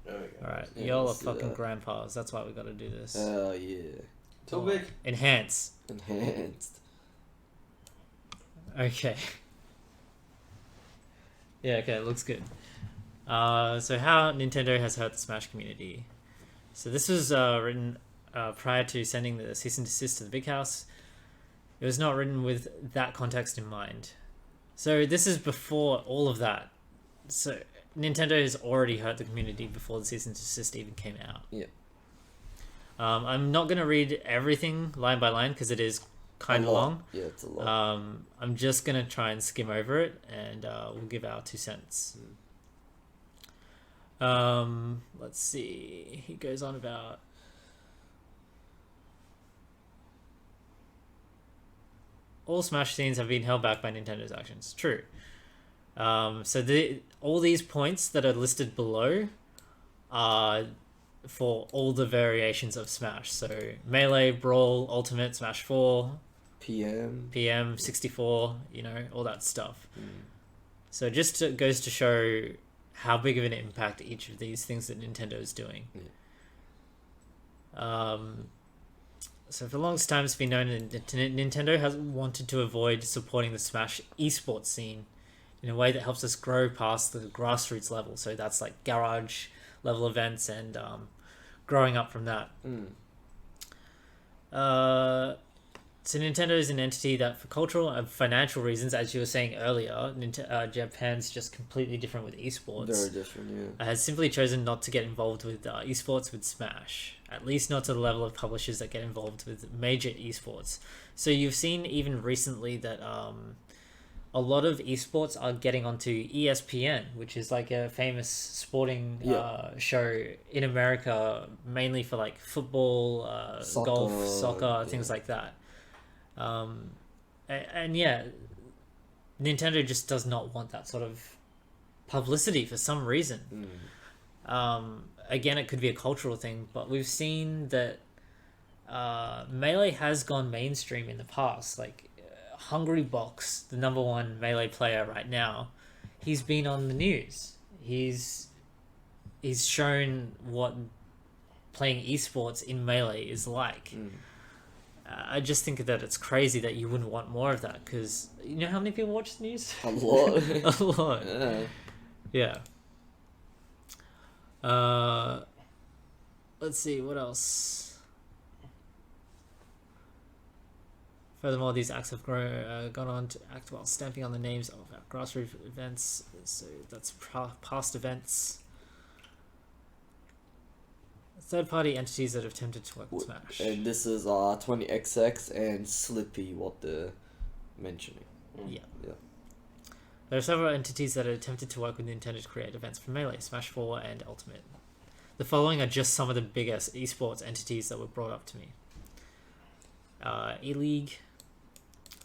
There we go. All right, Yeah, y'all are let's do fucking that. grandpas. That's why we got to do this. Yeah. Too big. Enhance. Enhanced. Okay. Yeah, okay, it looks good. So how Nintendo has hurt the Smash community. So this was written prior to sending the cease and desist to the big house. It was not written with that context in mind. So this is before all of that. So Nintendo has already hurt the community before the cease and desist even came out. Yeah. I'm not going to read everything line by line because it is kind of long. Yeah, it's a lot. I'm just going to try and skim over it, and we'll give our 2 cents. Let's see. He goes on about... all Smash scenes have been held back by Nintendo's actions. True. So all these points that are listed below are for all the variations of Smash. So Melee, Brawl, Ultimate, Smash 4, PM. PM, 64, all that stuff. So it just goes to show how big of an impact each of these things that Nintendo is doing. So for the longest time, it's been known that Nintendo has wanted to avoid supporting the Smash esports scene in a way that helps us grow past the grassroots level. So that's like garage level events and growing up from that. So Nintendo is an entity that, for cultural and financial reasons, as you were saying earlier, Japan's just completely different with esports. Very different, yeah. Has simply chosen not to get involved with esports with Smash, at least not to the level of publishers that get involved with major esports. So you've seen even recently that a lot of esports are getting onto ESPN, which is like a famous sporting show in America, mainly for like football, golf, soccer, things like that. And yeah, Nintendo just does not want that sort of publicity for some reason. Again, it could be a cultural thing, but we've seen that Melee has gone mainstream in the past. Like Hungry Box, the number 1 Melee player right now, he's been on the news. He's shown what playing esports in Melee is like. I just think that it's crazy that you wouldn't want more of that, because you know how many people watch the news? A lot. A lot. Yeah. Let's see, what else? Furthermore, these acts have gone on to act while stamping on the names of our grassroots events. So that's past events. Third-party entities that have attempted to work with Smash. And this is 20XX and Slippy, what they're mentioning. Yeah. Yeah. There are several entities that have attempted to work with Nintendo to create events for Melee, Smash 4, and Ultimate. The following are just some of the biggest esports entities that were brought up to me. E-League,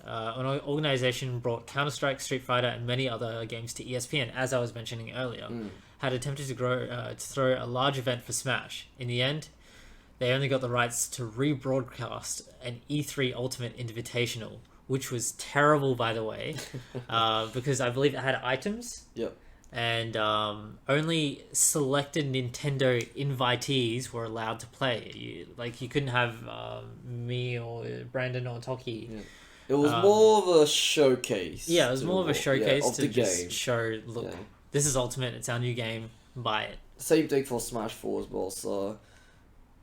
an organization brought Counter-Strike, Street Fighter, and many other games to ESPN, as I was mentioning earlier, had attempted to throw a large event for Smash. In the end, they only got the rights to rebroadcast an E3 Ultimate Invitational, which was terrible, by the way, because I believe it had items. Yep. and only selected Nintendo invitees were allowed to play. You couldn't have me or Brandon or Toki. Yeah. It was more of a showcase. Yeah, it was more of a showcase of to the just game. show, look, Yeah. this is Ultimate, it's our new game, buy it. Same thing for Smash 4 as well. So,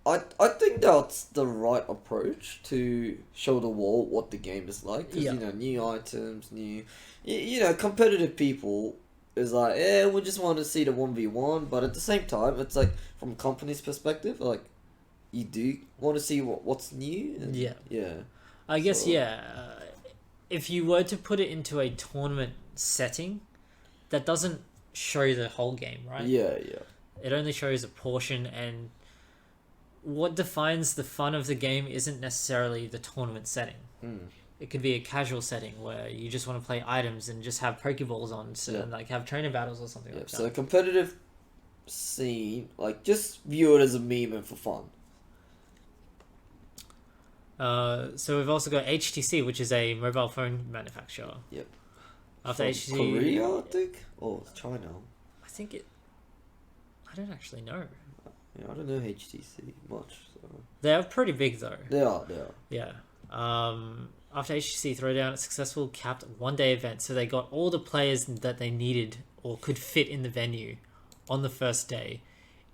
I think that's the right approach to show the world what the game is like. Because, Yeah. new items, competitive people is like, we just want to see the 1v1. But at the same time, it's like, from a company's perspective, like, you do want to see what's new. And, Yeah. Yeah. I guess, So- if you were to put it into a tournament setting, that doesn't show the whole game, right? Yeah. It only shows a portion, and what defines the fun of the game isn't necessarily the tournament setting. It could be a casual setting where you just want to play items and just have Pokeballs on, and like have trainer battles or something like that. So, competitive scene, like, just view it as a meme and for fun. So we've also got HTC, which is a mobile phone manufacturer. Yep. After From HTC, Korea, I think? Or China? I think it. I don't actually know. Yeah, I don't know HTC much. So. They are pretty big though. They are. Yeah. After HTC Throwdown, a successful capped one-day event, so they got all the players that they needed or could fit in the venue on the first day.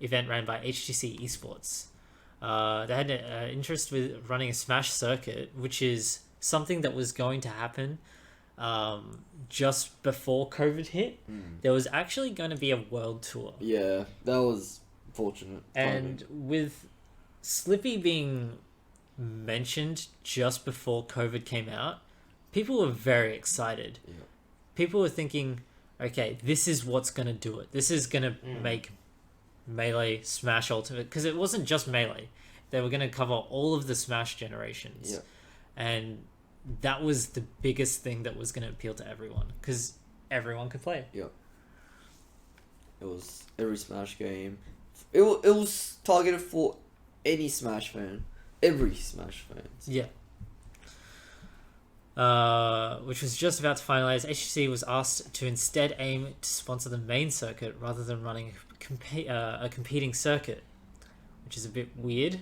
Event ran by HTC Esports. They had an interest with running a Smash circuit, which is something that was going to happen just before COVID hit. There was actually going to be a world tour. Yeah, that was fortunate. And with Slippy being mentioned just before COVID came out, people were very excited. Yeah. People were thinking, okay, this is what's going to do it. This is going to make Melee Smash Ultimate, because it wasn't just Melee. They were going to cover all of the Smash generations. Yeah. And that was the biggest thing that was going to appeal to everyone, because everyone could play it. Yeah. It was every Smash game. It was targeted for any Smash fan. Every Smash fan. Yeah. Which was just about to finalize. HTC was asked to instead aim to sponsor the main circuit rather than running a competing circuit, which is a bit weird,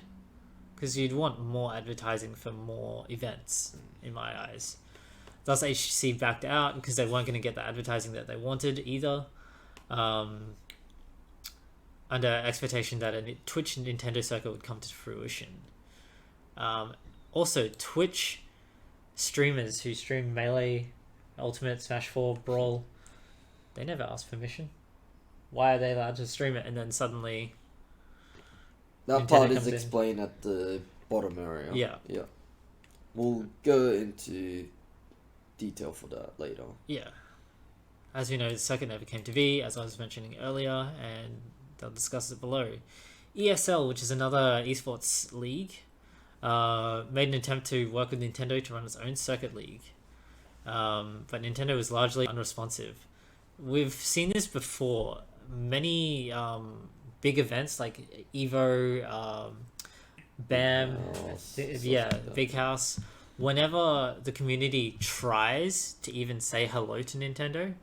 because you'd want more advertising for more events, in my eyes. Thus, HTC backed out because they weren't going to get the advertising that they wanted either, under expectation that a Twitch and Nintendo circuit would come to fruition. Also, Twitch streamers who stream Melee, Ultimate, Smash 4, Brawl, they never asked permission. Why are they allowed to stream it and then suddenly... That Nintendo part is comes in. explained at the bottom area. Yeah. We'll go into detail for that later. Yeah. As we know, the circuit never came to be, as I was mentioning earlier, and they'll discuss it below. ESL, which is another esports league, made an attempt to work with Nintendo to run its own circuit league. But Nintendo was largely unresponsive. We've seen this before. Many big events like Evo, BAM, Big House. Whenever the community tries to even say hello to Nintendo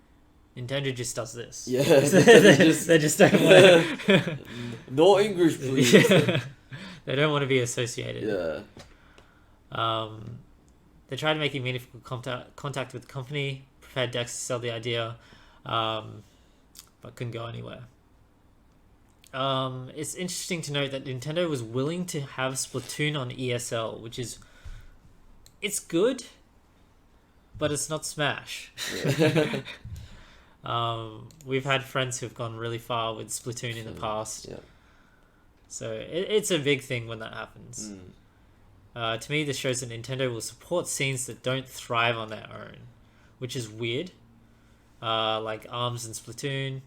just does this. Yeah, they just don't want to. No English, please. They don't want to be associated. Yeah. They tried to make a meaningful contact with the company, prepared Dex to sell the idea, but couldn't go anywhere. It's interesting to note that Nintendo was willing to have Splatoon on ESL, which is... It's good, but it's not Smash. Yeah. We've had friends who've gone really far with Splatoon in the past. Yeah. So it's a big thing when that happens. To me, this shows that Nintendo will support scenes that don't thrive on their own, which is weird. Like ARMS and Splatoon.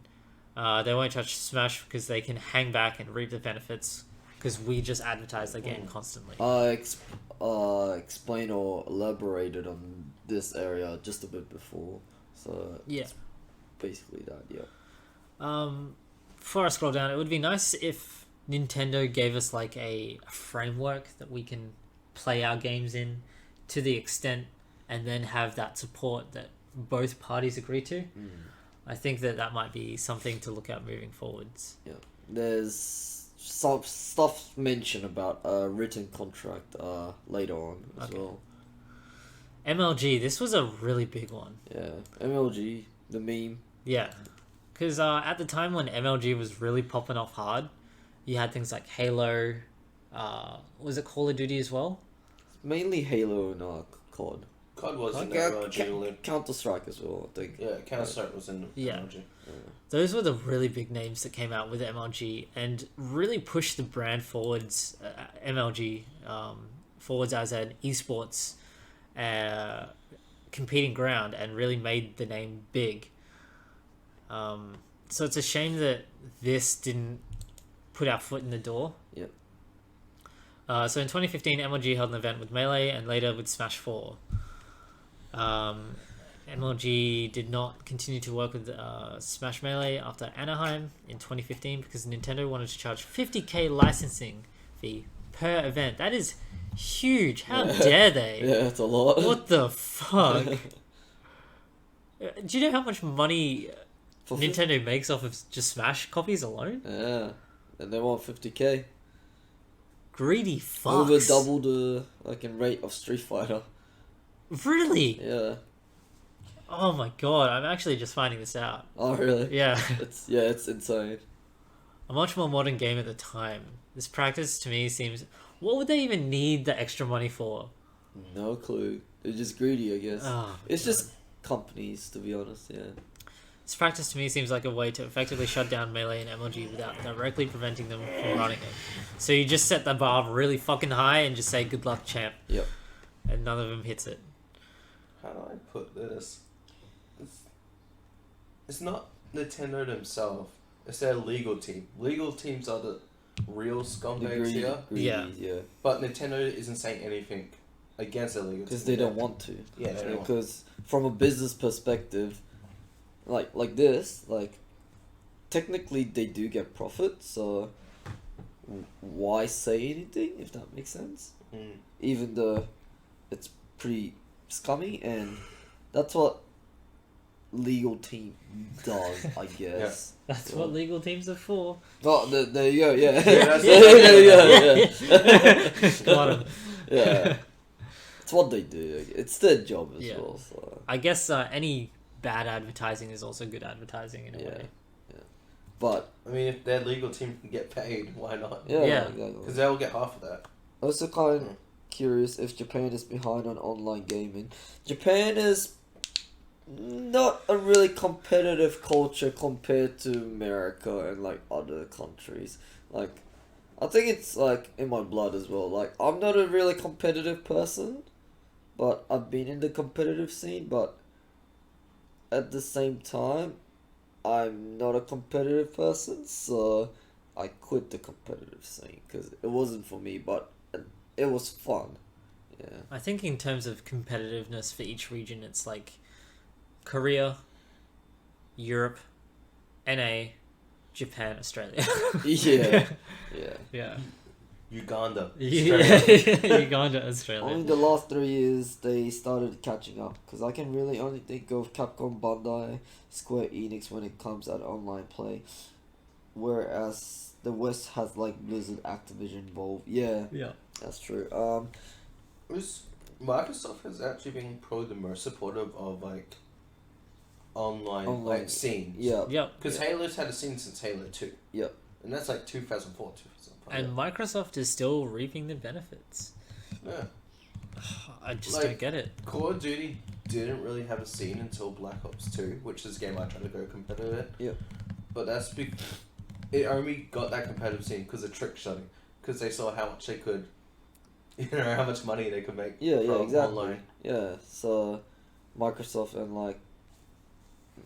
They won't touch Smash because they can hang back and reap the benefits, because we just advertise the game constantly. Explained or elaborated on this area just a bit before. So Yeah. basically that, yeah. Before I scroll down, it would be nice if Nintendo gave us like a framework that we can play our games in to the extent, and then have that support that both parties agree to. I think that might be something to look at moving forwards. Yeah, there's some stuff mentioned about a written contract later on as Okay. well. MLG, this was a really big one. Yeah, MLG, the meme. Yeah, because at the time when MLG was really popping off hard, you had things like Halo. Was it Call of Duty as well? Mainly Halo and COD. COD was in Ca- MLG. Counter Strike as well, I think. Yeah, Counter Strike was in Yeah. MLG. Those were the really big names that came out with MLG and really pushed the brand forwards. MLG forwards as an esports competing ground and really made the name big. So it's a shame that this didn't put our foot in the door. Yep. So in 2015, MLG held an event with Melee and later with Smash 4. MLG did not continue to work with Smash Melee after Anaheim in 2015 because Nintendo wanted to charge $50,000 licensing fee per event. That is huge. How dare they? Yeah, it's a lot. What the fuck? Do you know how much money For Nintendo makes off of just Smash copies alone? Yeah, and they want 50K. Greedy fucks. Over double the in rate of Street Fighter. Really? Yeah. Oh my god, I'm actually just finding this out. Oh really? Yeah. It's insane. A much more modern game at the time. This practice to me seems... What would they even need the extra money for? No clue. They're just greedy, I guess. Oh, It's God. just companies, to be honest. Yeah. This practice to me seems like a way to effectively shut down Melee and MLG without directly preventing them from running it. So you just set the bar really fucking high and just say good luck, champ. Yep. And none of them hits it. How do I put this? It's not Nintendo themselves. It's their legal team. Legal teams are the real scumbags here. Yeah. Yeah. But Nintendo isn't saying anything against their legal team. Because they don't want to. Yeah, they don't want. Because from a business perspective, like this, technically they do get profit, so why say anything, if that makes sense? Mm. Even though it's pretty scummy, and that's what legal team does, I guess. That's So- what legal teams are for. Oh, there you go, yeah. that's yeah. Got 'em. Yeah. It's what they do. It's their job as Yeah. well, so... I guess any bad advertising is also good advertising in a Yeah. way. But, I mean, if their legal team can get paid, why not? yeah, Yeah. exactly. Because they'll get half of that. Also kind of curious if Japan is behind on online gaming. Japan is not a really competitive culture compared to America and other countries. I think it's in my blood as well. I'm not a really competitive person, but I've been in the competitive scene, but at the same time I'm not a competitive person, so I quit the competitive scene because it wasn't for me, but it was fun. Yeah. I think in terms of competitiveness for each region, it's like Korea, Europe, NA, Japan, Australia. Yeah. Yeah. Yeah. Uganda. Yeah. Uganda, Australia. Only the last 3 years they started catching up, because I can really only think of Capcom, Bandai, Square Enix when it comes at online play, whereas the West has Blizzard, Activision, Valve. Yeah, Yeah. that's true. Microsoft has actually been probably the most supportive of online scenes. Yeah. Yep. Because Halo's had a scene since Halo 2. Yep. And that's 2004, 2005. And Microsoft is still reaping the benefits. Yeah. I just don't get it. Call of Duty didn't really have a scene until Black Ops 2, which is a game I try to go competitive at. Yep. But that's it only got that competitive scene because of trick shotting. Because they saw how much they could, how much money they could make Yeah, from exactly. online. Yeah, so Microsoft and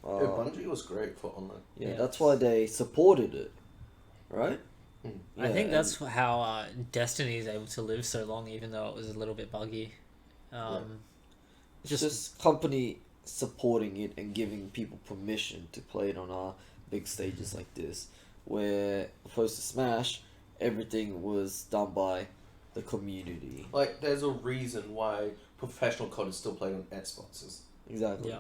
Bungie was great for online. Yeah. that's why they supported it, right? I think Yeah, that's how Destiny is able to live so long, even though it was a little bit buggy. It's just company supporting it and giving people permission to play it on our big stages like this, where opposed to Smash, everything was done by the community. There's a reason why professional COD is still played on Xboxes. Exactly. Yeah.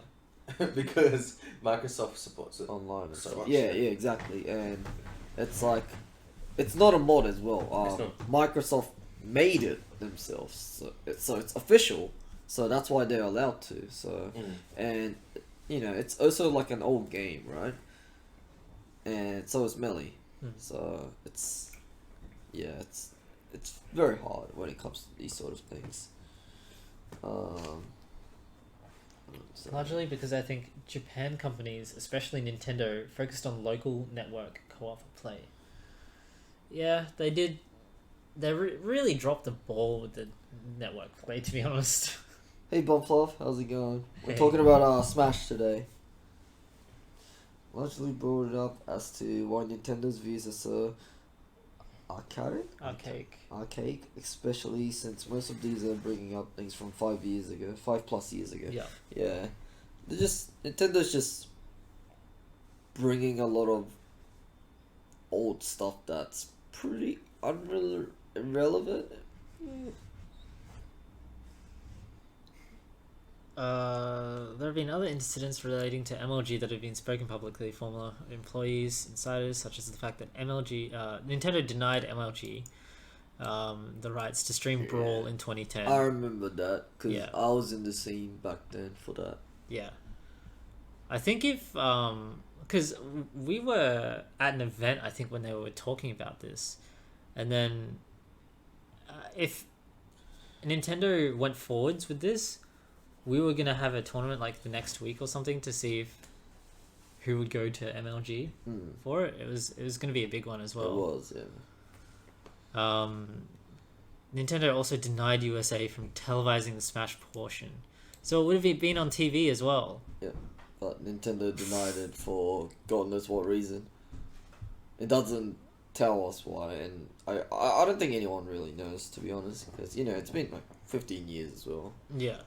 because Microsoft supports it. online and So stuff. much. Yeah, exactly. And it's like, it's not a mod as well. It's not. Microsoft made it themselves, so it's official. So that's why they're allowed to. So and it's also like an old game, right? And so is Melee. So it's very hard when it comes to these sort of things. So- Largely because I think Japan companies, especially Nintendo, focused on local network co-op play. Yeah, they did. They really dropped the ball with the network play, to be honest. Hey Bumplove, how's it going? We're Hey. talking about Smash today. Largely brought it up as to why Nintendo's views as archaic, especially since most of these are bringing up things from 5 years ago, 5+ years ago. Yeah. Yeah, Nintendo's just bringing a lot of old stuff that's pretty irrelevant. There have been other incidents relating to MLG that have been spoken publicly. Former employees, insiders, such as the fact that Nintendo denied MLG the rights to stream Brawl in 2010. I remember that because Yeah. I was in the scene back then for that. Yeah. I think if because we were at an event, I think when they were talking about this, and then if Nintendo went forwards with this, we were gonna have a tournament like the next week or something to see if who would go to MLG for it. It was gonna be a big one as well. It was, yeah. Nintendo also denied USA from televising the Smash portion, so it would have been on TV as well. Yeah, but Nintendo denied it for God knows what reason. It doesn't tell us why, and I don't think anyone really knows, to be honest, because it's been like 15 years as well. Yeah.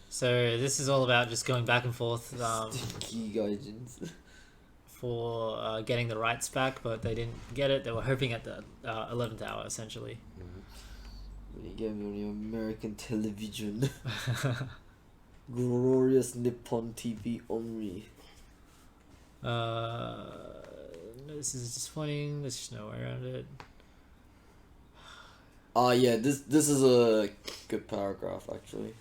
So this is all about just going back and forth stinky gaijins. for getting the rights back, but they didn't get it. They were hoping at the 11th hour, essentially. When you get me on your American television. Glorious Nippon TV only. This is disappointing. There's just no way around it. Yeah, this is a good paragraph, actually.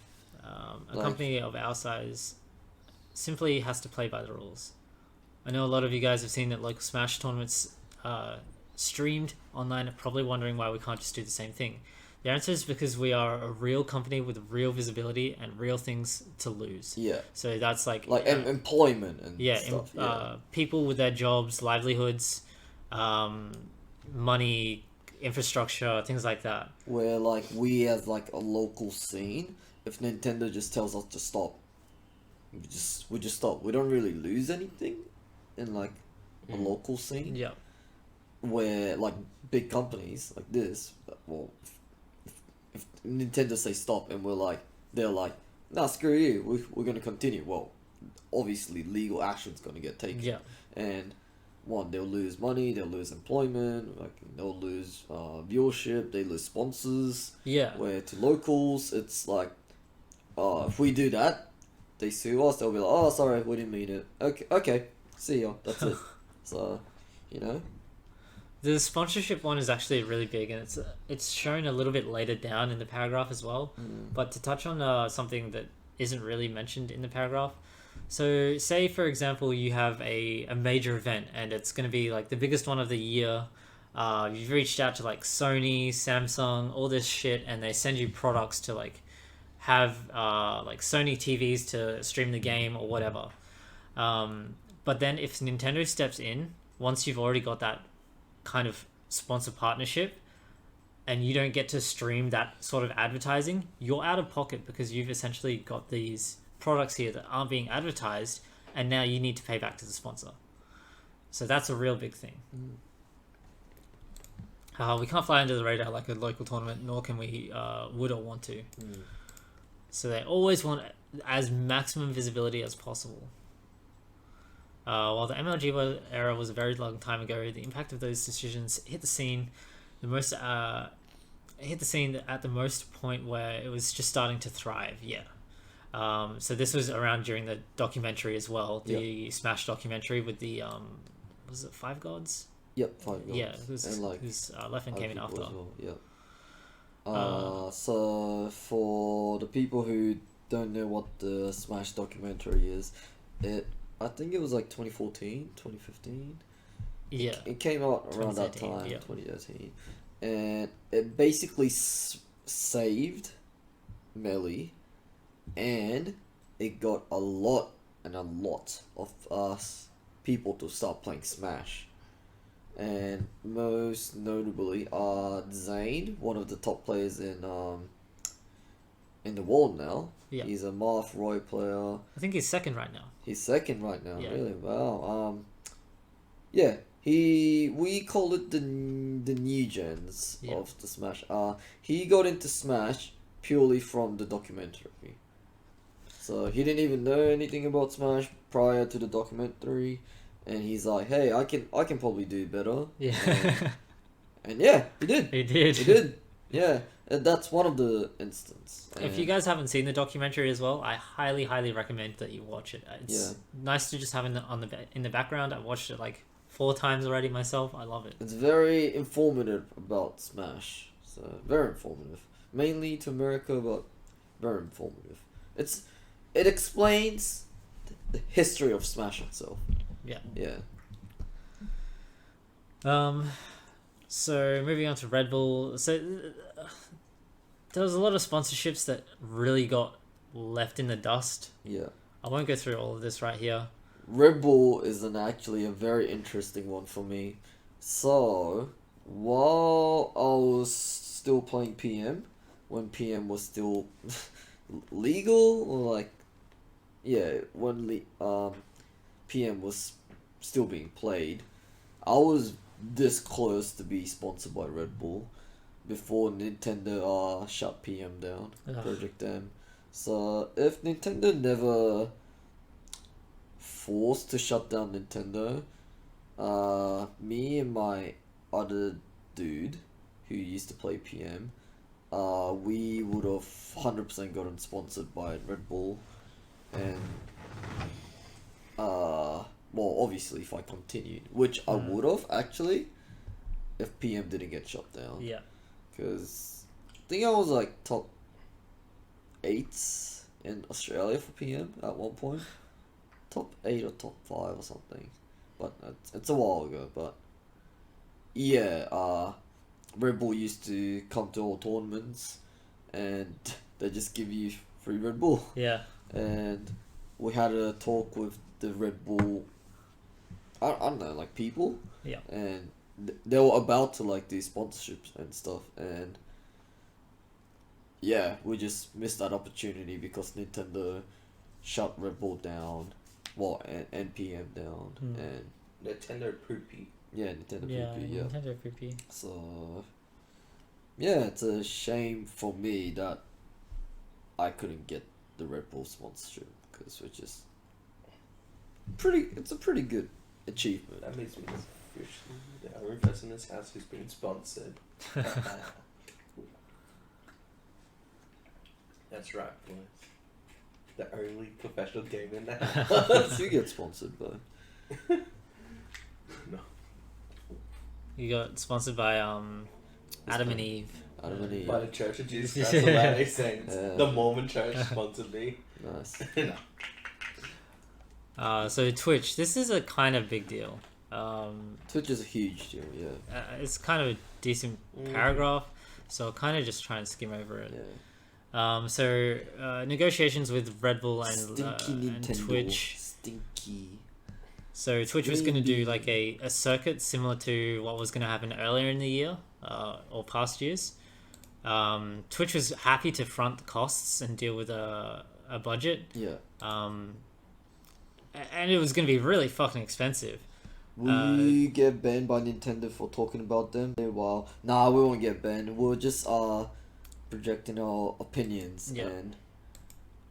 A company of our size simply has to play by the rules. I know a lot of you guys have seen that local Smash tournaments streamed online, probably wondering why we can't just do the same thing. The answer is because we are a real company with real visibility and real things to lose. Yeah. So that's like employment and stuff. People with their jobs, livelihoods, money, infrastructure, things like that. Where we as a local scene, if Nintendo just tells us to stop, we just stop. We don't really lose anything in a local scene. Yeah. Where big companies like this, well, if Nintendo say stop and they're like, nah, screw you, we're gonna continue. Well, obviously legal action's gonna get taken. Yeah. And one, they'll lose money, they'll lose employment, they'll lose viewership, they lose sponsors. Yeah. Where to locals, it's if we do that, they sue us, they'll be like, oh, sorry, we didn't mean it. Okay, see ya, that's it. So, The sponsorship one is actually really big, and it's shown a little bit later down in the paragraph as well. But to touch on something that isn't really mentioned in the paragraph, so say for example you have a major event and it's going to be the biggest one of the year. You've reached out to Sony, Samsung, all this shit, and they send you products to have Sony TVs to stream the game or whatever. But then if Nintendo steps in, once you've already got that kind of sponsor partnership and you don't get to stream that sort of advertising, you're out of pocket because you've essentially got these products here that aren't being advertised, and now you need to pay back to the sponsor. So that's a real big thing. We can't fly under the radar like a local tournament, nor can we would or want to. So they always want as maximum visibility as possible. While the MLG era was a very long time ago, the impact of those decisions hit the scene at the most point where it was just starting to thrive. Yeah. So this was around during the documentary as well, the Smash documentary with the was it Five Gods? Yep, 5 goals. Yeah, who's and like Leffen came in other after. people as well. So for the people who don't know what the Smash documentary is, I think it was like 2014, 2015. Yeah, It came out around that 2013, time, yeah. 2013, and it basically saved Melee, and it got a lot of us people to start playing Smash. And most notably, Zane, one of the top players in the world now. Yeah. He's a Marth Roy player. I think he's second right now. He's second right now. Yeah. Really? Wow. Yeah. We call it the new gens Yeah. of the Smash. He got into Smash purely from the documentary. So he didn't even know anything about Smash prior to the documentary, and he's like, "Hey, I can probably do better." Yeah. And yeah, he did. He did. He did. Yeah, and that's one of the instances. If you guys haven't seen the documentary as well, I highly recommend that you watch it. It's nice to just have in the background. I watched it like 4 times already myself. I love it. It's very informative about Smash. So very informative. Mainly to America, but very informative. It explains the history of Smash itself. Yeah. Yeah. So moving on to Red Bull. So there was a lot of sponsorships that really got left in the dust. Yeah. I won't go through all of this right here. Red Bull is actually a very interesting one for me. So, while I was still playing PM, when PM was still legal, or like, yeah, when PM was still being played, I was this close to be sponsored by Red Bull before Nintendo shut PM down, Ugh. Project M. So, if Nintendo never forced to shut down Nintendo, me and my other dude who used to play PM, we would have 100% gotten sponsored by Red Bull, and well, obviously if I continued, which I would have actually, if PM didn't get shut down. Yeah. Because I think I was like top 8 in Australia for PM at one point. Top 8 or top 5 or something. But it's a while ago. But yeah, Red Bull used to come to all tournaments and they just give you free Red Bull. Yeah. And we had a talk with the Red Bull, I don't know, like people. Yeah. And they were about to like do sponsorships and stuff, and yeah, we just missed that opportunity because Nintendo shut Red Bull down, well, and PM down, and Nintendo poopy. yeah, Nintendo Yeah. poopy, yeah. Nintendo poopy. So yeah, it's a shame for me that I couldn't get the Red Bull sponsorship because which is it's a pretty good achievement. That makes me officially the only person in this house who's been sponsored. That's right, boys. The only professional gamer in the house. You get sponsored though. No. You got sponsored by Adam and Eve. Adam and Eve. By the Church of Jesus Christ of Latter-day Saints. Yeah. The Mormon Church sponsored me. Nice. No. So Twitch, this is a kind of big deal. Twitch is a huge deal, yeah. It's kind of a decent paragraph, so I'll kind of just try and skim over it. Yeah. So negotiations with Red Bull and Stinky and Nintendo. Twitch. Stinky. So Twitch was going to do like a circuit similar to what was going to happen earlier in the year or past years. Twitch was happy to front the costs and deal with a budget. Yeah. And it was going to be really fucking expensive. Will you get banned by Nintendo for talking about them? Well, nah, we won't get banned. We're just projecting our opinions, Yeah. and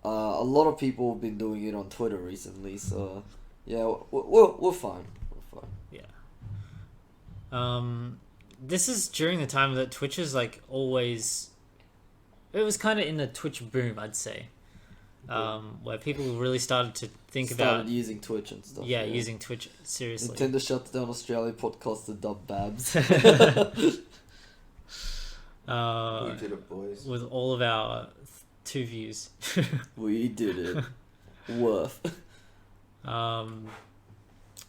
a lot of people have been doing it on Twitter recently. So yeah, we're fine. We're fine. Yeah. This is during the time that Twitch is like always. It was kind of in the Twitch boom, I'd say. where people really started to think Started about using Twitch and stuff. using Twitch seriously. Nintendo shuts down Australia podcast to dub Babs. We did it, boys. With all of our 2 views. We did it. Worth.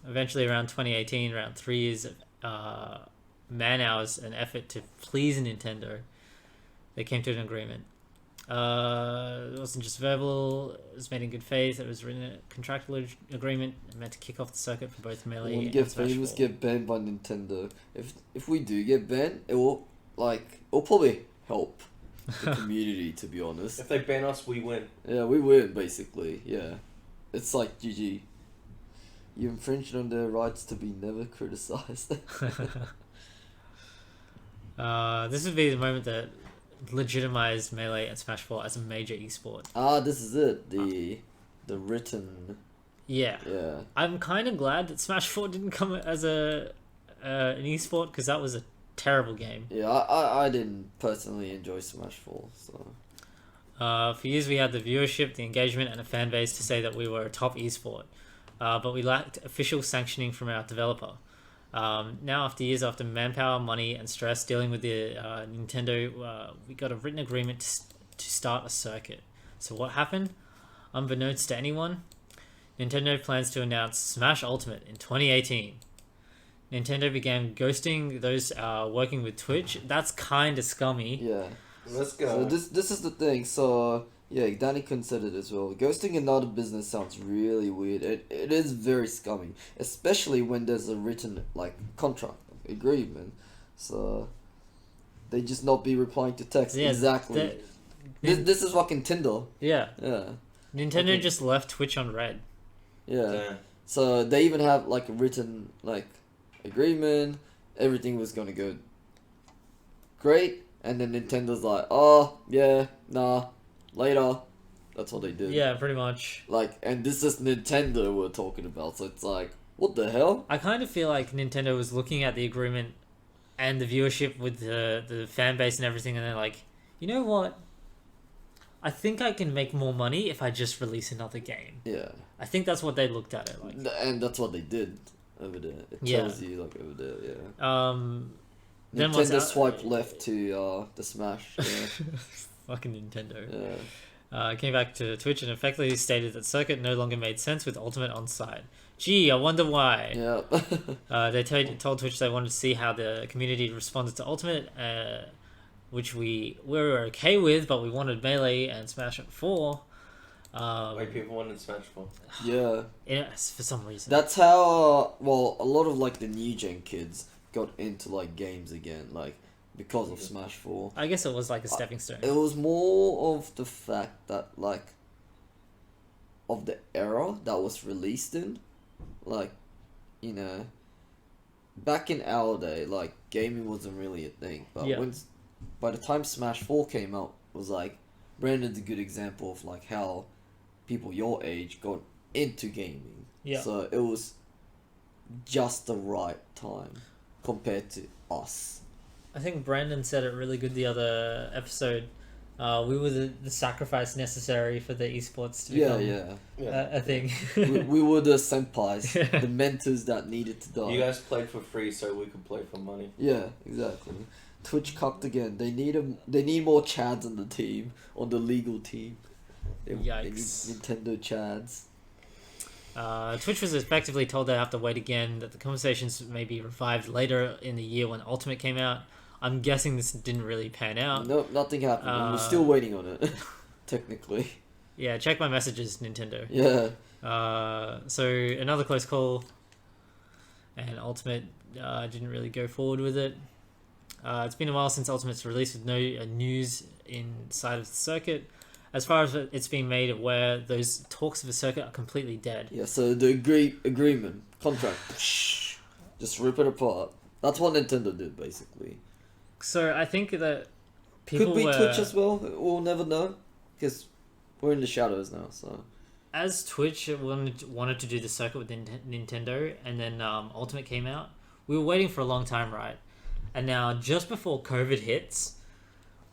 Eventually, around 2018, around 3 years of man hours and effort to please Nintendo, they came to an agreement. It wasn't just verbal, it was made in good faith. It was written in a contractual agreement meant to kick off the circuit for both Melee When and Smash famous 4. get banned by Nintendo, if we do get banned, it'll probably help the community, to be honest. If they ban us, we win. Yeah, we win, basically. Yeah. It's like GG. You infringed on their rights to be never criticized. This would be the moment that legitimized Melee and Smash 4 as a major esport. This is it. The written. Yeah. Yeah. I'm kind of glad that Smash 4 didn't come as an esport, because that was a terrible game. Yeah, I didn't personally enjoy Smash 4, so. For years we had the viewership, the engagement, and a fan base to say that we were a top esport, but we lacked official sanctioning from our developer. Now, after years, after manpower, money, and stress dealing with the Nintendo, we got a written agreement to start a circuit. So what happened? Unbeknownst to anyone, Nintendo plans to announce Smash Ultimate in 2018. Nintendo began ghosting those working with Twitch. That's kind of scummy. Yeah. Let's go. So this is the thing. So yeah, Danny considered as well. Ghosting another business sounds really weird. It is very scummy, especially when there's a written contract agreement. So they just not be replying to text. Yeah, exactly. This is fucking Tinder. Yeah. Yeah. Nintendo Okay. just left Twitch on red. Yeah. Damn. So they even have a written agreement. Everything was gonna go great, and then Nintendo's like, oh yeah, nah, later. That's what they did. Yeah, pretty much. And this is Nintendo we're talking about, so it's what the hell? I kind of feel like Nintendo was looking at the agreement and the viewership with the fan base and everything, and they're like, you know what? I think I can make more money if I just release another game. Yeah. I think that's what they looked at it like. And that's what they did over there. It Yeah. tells you over there, yeah. Then Nintendo swiped left to the Smash. Yeah. Fucking Nintendo. Yeah. Came back to Twitch and effectively stated that Circuit no longer made sense with Ultimate on site. Gee, I wonder why. Yeah. They told Twitch they wanted to see how the community responded to Ultimate, which we were okay with, but we wanted Melee and Smash at 4. Wait, people wanted Smash 4. Yeah. Yes, for some reason. That's how, a lot of the new gen kids got into games again, because of Smash 4. I guess it was like a stepping stone. It was more of the fact that, of the era that was released in. Back in our day, gaming wasn't really a thing. But Yeah. by the time Smash 4 came out, it was Brandon's a good example of, how people your age got into gaming. Yeah. So it was just the right time compared to us. I think Brandon said it really good the other episode. We were the sacrifice necessary for the esports to become a thing. we were the senpais, the mentors that needed to die. You guys played for free so we could play for money. Yeah, exactly. Twitch cucked again. They need more Chads on the team, on the legal team. They need Yikes. Nintendo Chads. Twitch was effectively told they have to wait again, that the conversations may be revived later in the year when Ultimate came out. I'm guessing this didn't really pan out. No, nothing happened. We're still waiting on it, technically. Yeah, check my messages, Nintendo. Yeah. So another close call, and Ultimate didn't really go forward with it. It's been a while since Ultimate's released with no news inside of the circuit. As far as it's being made aware, those talks of the circuit are completely dead. Yeah, so the agreement, contract, just rip it apart. That's what Nintendo did, basically. So I think that people Could be were, Twitch as well. We'll never know, because we're in the shadows now. So as Twitch wanted to do the circuit with Nintendo, and then Ultimate came out, we were waiting for a long time, right? And now, just before COVID hits,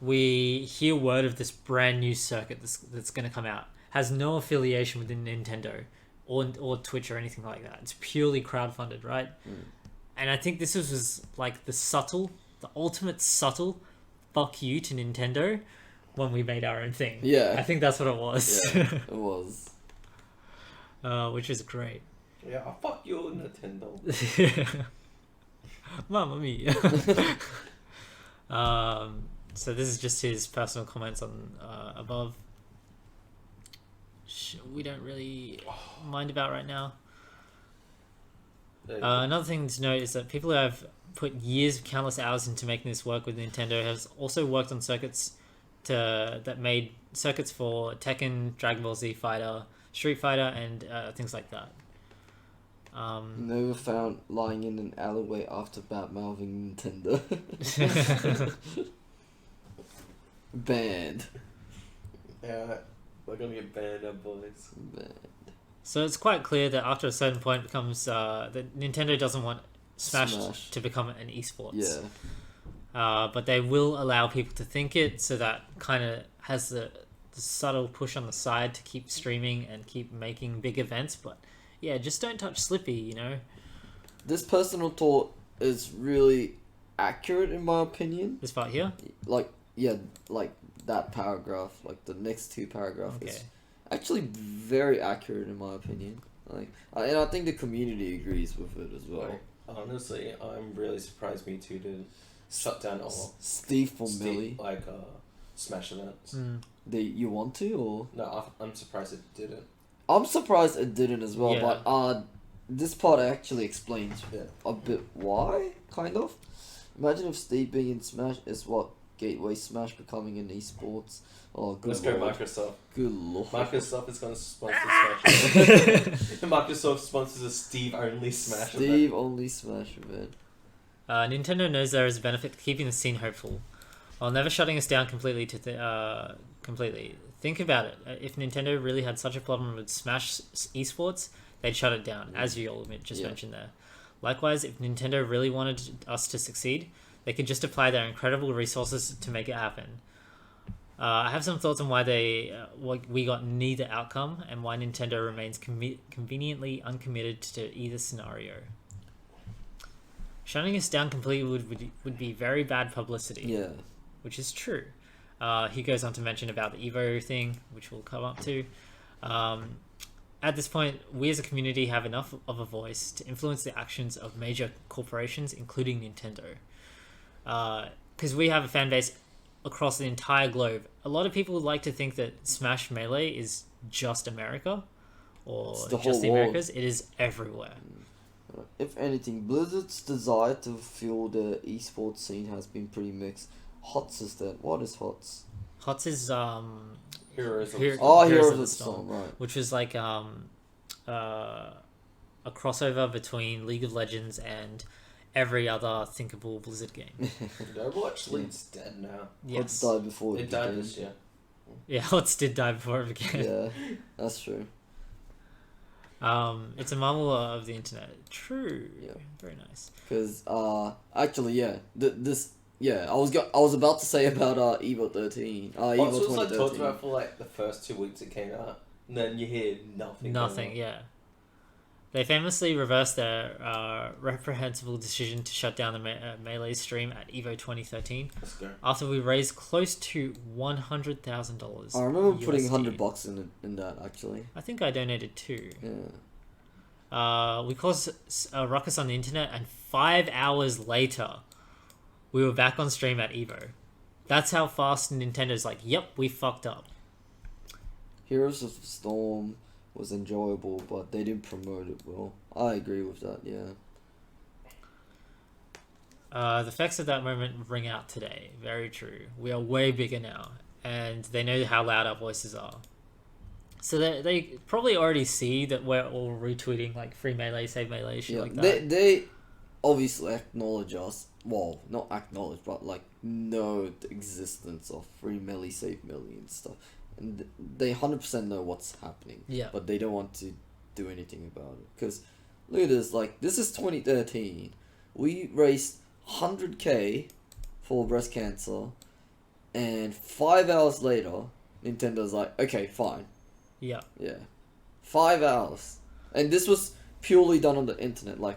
we hear word of this brand new circuit that's going to come out. has no affiliation with Nintendo or Twitch or anything like that. It's purely crowdfunded, right? And I think this was like the ultimate subtle fuck you to Nintendo when we made our own thing. Yeah. I think that's what it was. Yeah, it was. Which is great. Yeah, fuck you, Nintendo. Mamma mia. So this is just his personal comments on above. We don't really mind about right now. Another thing to note is that people who have put years of countless hours into making this work with Nintendo has also worked on circuits that made circuits for Tekken, Dragon Ball Z Fighter, Street Fighter, and things like that. They were found lying in an alleyway after bad-mouthing Nintendo. Banned. Yeah, we're gonna get banned up, boys. Banned. So it's quite clear that after a certain point, it becomes that Nintendo doesn't want Smash to become an esports. Yeah. But they will allow people to think it, so that kind of has the subtle push on the side to keep streaming and keep making big events. But yeah, just don't touch Slippy, you know? This personal thought is really accurate in my opinion. This part here? Like that paragraph, like the next two paragraphs is actually very accurate in my opinion. And I think the community agrees with it as well. Honestly, I'm really surprised Me Too didn't shut down all Steve from Millie. Smash events. You want to, or? No, I'm surprised it didn't. I'm surprised it didn't as well, Yeah. but this part actually explains a bit why, kind of. Imagine if Steve being in Smash is what gateway Smash becoming an esports. Oh, good Let's lord. go Microsoft. Good lord. Microsoft is going to sponsor Smash. Microsoft sponsors a Steve-only Smash event. Steve-only Smash event. Nintendo knows there is a benefit to keeping the scene hopeful, while never shutting us down completely. Completely. Think about it. If Nintendo really had such a problem with Smash esports, they'd shut it down, as you all just mentioned there. Likewise, if Nintendo really wanted us to succeed, they could just apply their incredible resources to make it happen. I have some thoughts on why we got neither outcome, and why Nintendo remains conveniently uncommitted to either scenario. Shutting us down completely would be very bad publicity. Yeah. Which is true. He goes on to mention about the Evo thing, which we'll come up to. At this point, we as a community have enough of a voice to influence the actions of major corporations, including Nintendo. Because we have a fan base across the entire globe. A lot of people would like to think that Smash Melee is just America, or just the Americas. It is everywhere. If anything, Blizzard's desire to fuel the esports scene has been pretty mixed. HOTS is that. What is HOTS? HOTS is Heroes of the Storm, right. Which was like a crossover between League of Legends and every other thinkable Blizzard game. Overwatch League's dead now. HOTS Yes. died before It died this year. Yeah, HOTS did die before it began. Yeah, that's true. It's a marvel of the internet. True. Yeah. Very nice. Because actually, yeah, I was about to say about Evo 13. Evo It was 2013. talked about for like the first 2 weeks it came out, and then you hear nothing. Nothing. Yeah. They famously reversed their reprehensible decision to shut down the Melee stream at Evo 2013 Let's go. after we raised close to $100,000. I remember putting USD. $100 in that actually. I think I donated too. Yeah. We caused a ruckus on the internet, and 5 hours later, we were back on stream at Evo. That's how fast Nintendo's like, yep, we fucked up. Heroes of the Storm was enjoyable, but they didn't promote it well. I agree with that, yeah. The effects of that moment ring out today. Very true. We are way bigger now, and they know how loud our voices are. So they probably already see that we're all retweeting like free Melee, save Melee, shit like that. They obviously acknowledge us. Well, not acknowledge, but like know the existence of free Melee, save Melee and stuff. And they 100% know what's happening. Yeah. But they don't want to do anything about it. Because look at this, like, this is 2013. We raised 100k for breast cancer. And 5 hours later, Nintendo's like, okay, fine. Yeah. Yeah. 5 hours. And this was purely done on the internet. Like,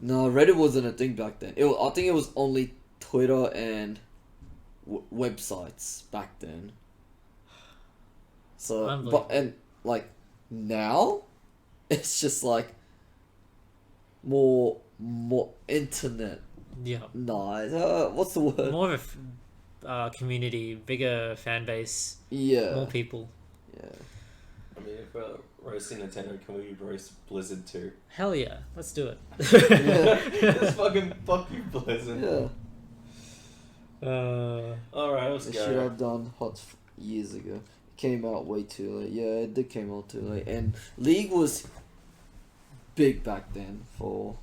no, Reddit wasn't a thing back then. I think it was only Twitter and websites back then. So, and like now, it's just like more internet. Yeah. Nice. What's the word? More of a community, bigger fan base. Yeah. More people. Yeah. I mean, if we're roasting Nintendo, can we roast Blizzard too? Hell yeah, let's do it. Just fucking fuck you, Blizzard. Yeah. Alright, let's They go. should have done HOTS years ago. It came out way too late. Yeah, it did came out too late. And League was big back then for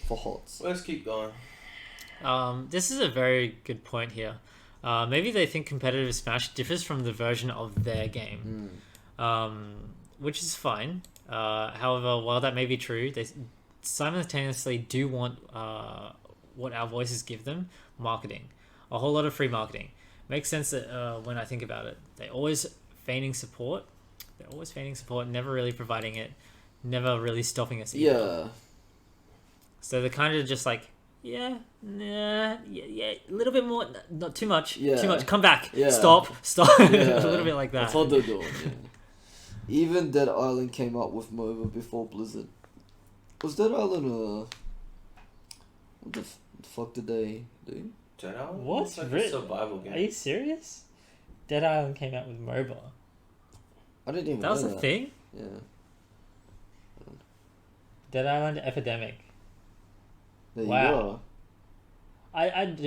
HOTS. Let's keep going. This is a very good point here. Maybe they think competitive Smash differs from the version of their game, which is fine. However, while that may be true, they simultaneously do want what our voices give them, marketing. A whole lot of free marketing. Makes sense that when I think about it. They're always feigning support, never really providing it, never really stopping us either. Yeah. So they're kind of just like, yeah, a little bit more, not too much, too much, come back, stop, Yeah. a little bit like that. That's what they're doing, yeah. Even Dead Island came out with MOBA before Blizzard. Was Dead Island what the fuck did they do? Dead Island? What? It's like a survival game. Are you serious? Dead Island came out with MOBA. I didn't even That know was a thing? Yeah. Dead Island Epidemic. There you Wow. go.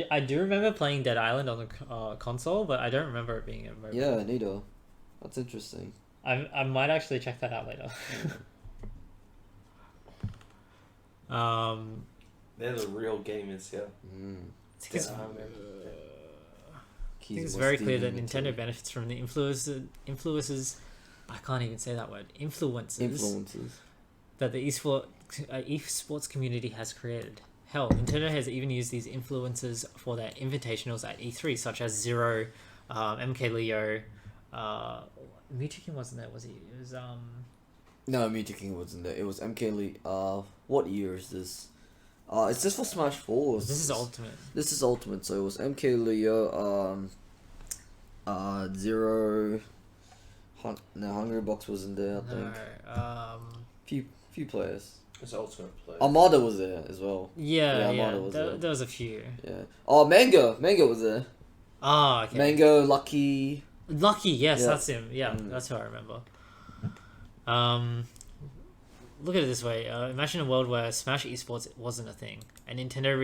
I do remember playing Dead Island on the console, but I don't remember it being a MOBA. Yeah, neither. That's interesting. I might actually check that out later. They're the real gamers here. I think it's Keys very was clear that steaming Nintendo into benefits from the influences. I can't even say that word. Influences that the esports community has created. Hell, Nintendo has even used these influences for their invitationals at E3, such as Zero, MK Leo, Mewtwo wasn't there, was he? It was No, Mewtwo King wasn't there. It was MK Lee. What year is this? Is this for Smash 4? This is Ultimate. This is Ultimate, so it was MK Leo, Zero. No, Hungry Box wasn't there, I think. No, Few players. It's Ultimate Play. Armada was there as well. yeah. Armada was there. There was a few. Yeah. Oh, Mango was there. Ah, okay. Mango, Lucky. Lucky, yes, Yeah. that's him. Yeah, that's who I remember. Look at it this way. Imagine a world where Smash Esports wasn't a thing, and Nintendo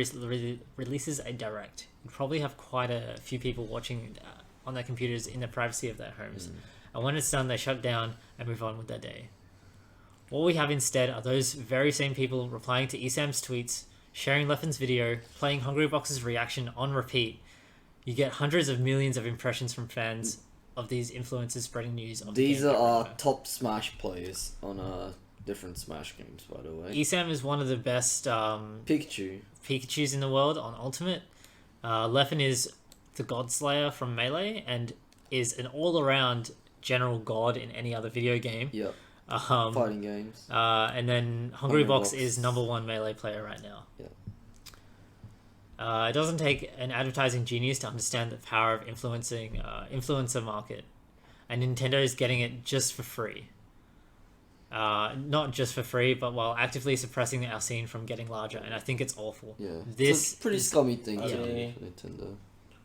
releases a Direct. You'd probably have quite a few people watching on their computers in the privacy of their homes. And when it's done, they shut down and move on with their day. What we have instead are those very same people replying to ESAM's tweets, sharing Leffen's video, playing Hungrybox's reaction on repeat. You get hundreds of millions of impressions from fans of these influencers spreading news. Of These the game are everywhere. top Smash players on different Smash games, by the way. ESAM is one of the best Pikachu's in the world on Ultimate. Leffen is the Godslayer from Melee and is an all-around general god in any other video game. Yep. Fighting games. And then Hungrybox Hungrybox is #1 Melee player right now. Yeah. It doesn't take an advertising genius to understand the power of influencing influencer market, and Nintendo is getting it just for free. Not just for free, but while actively suppressing our scene from getting larger, and I think it's awful. Yeah. This it's a pretty scummy thing to Yeah. do for Nintendo.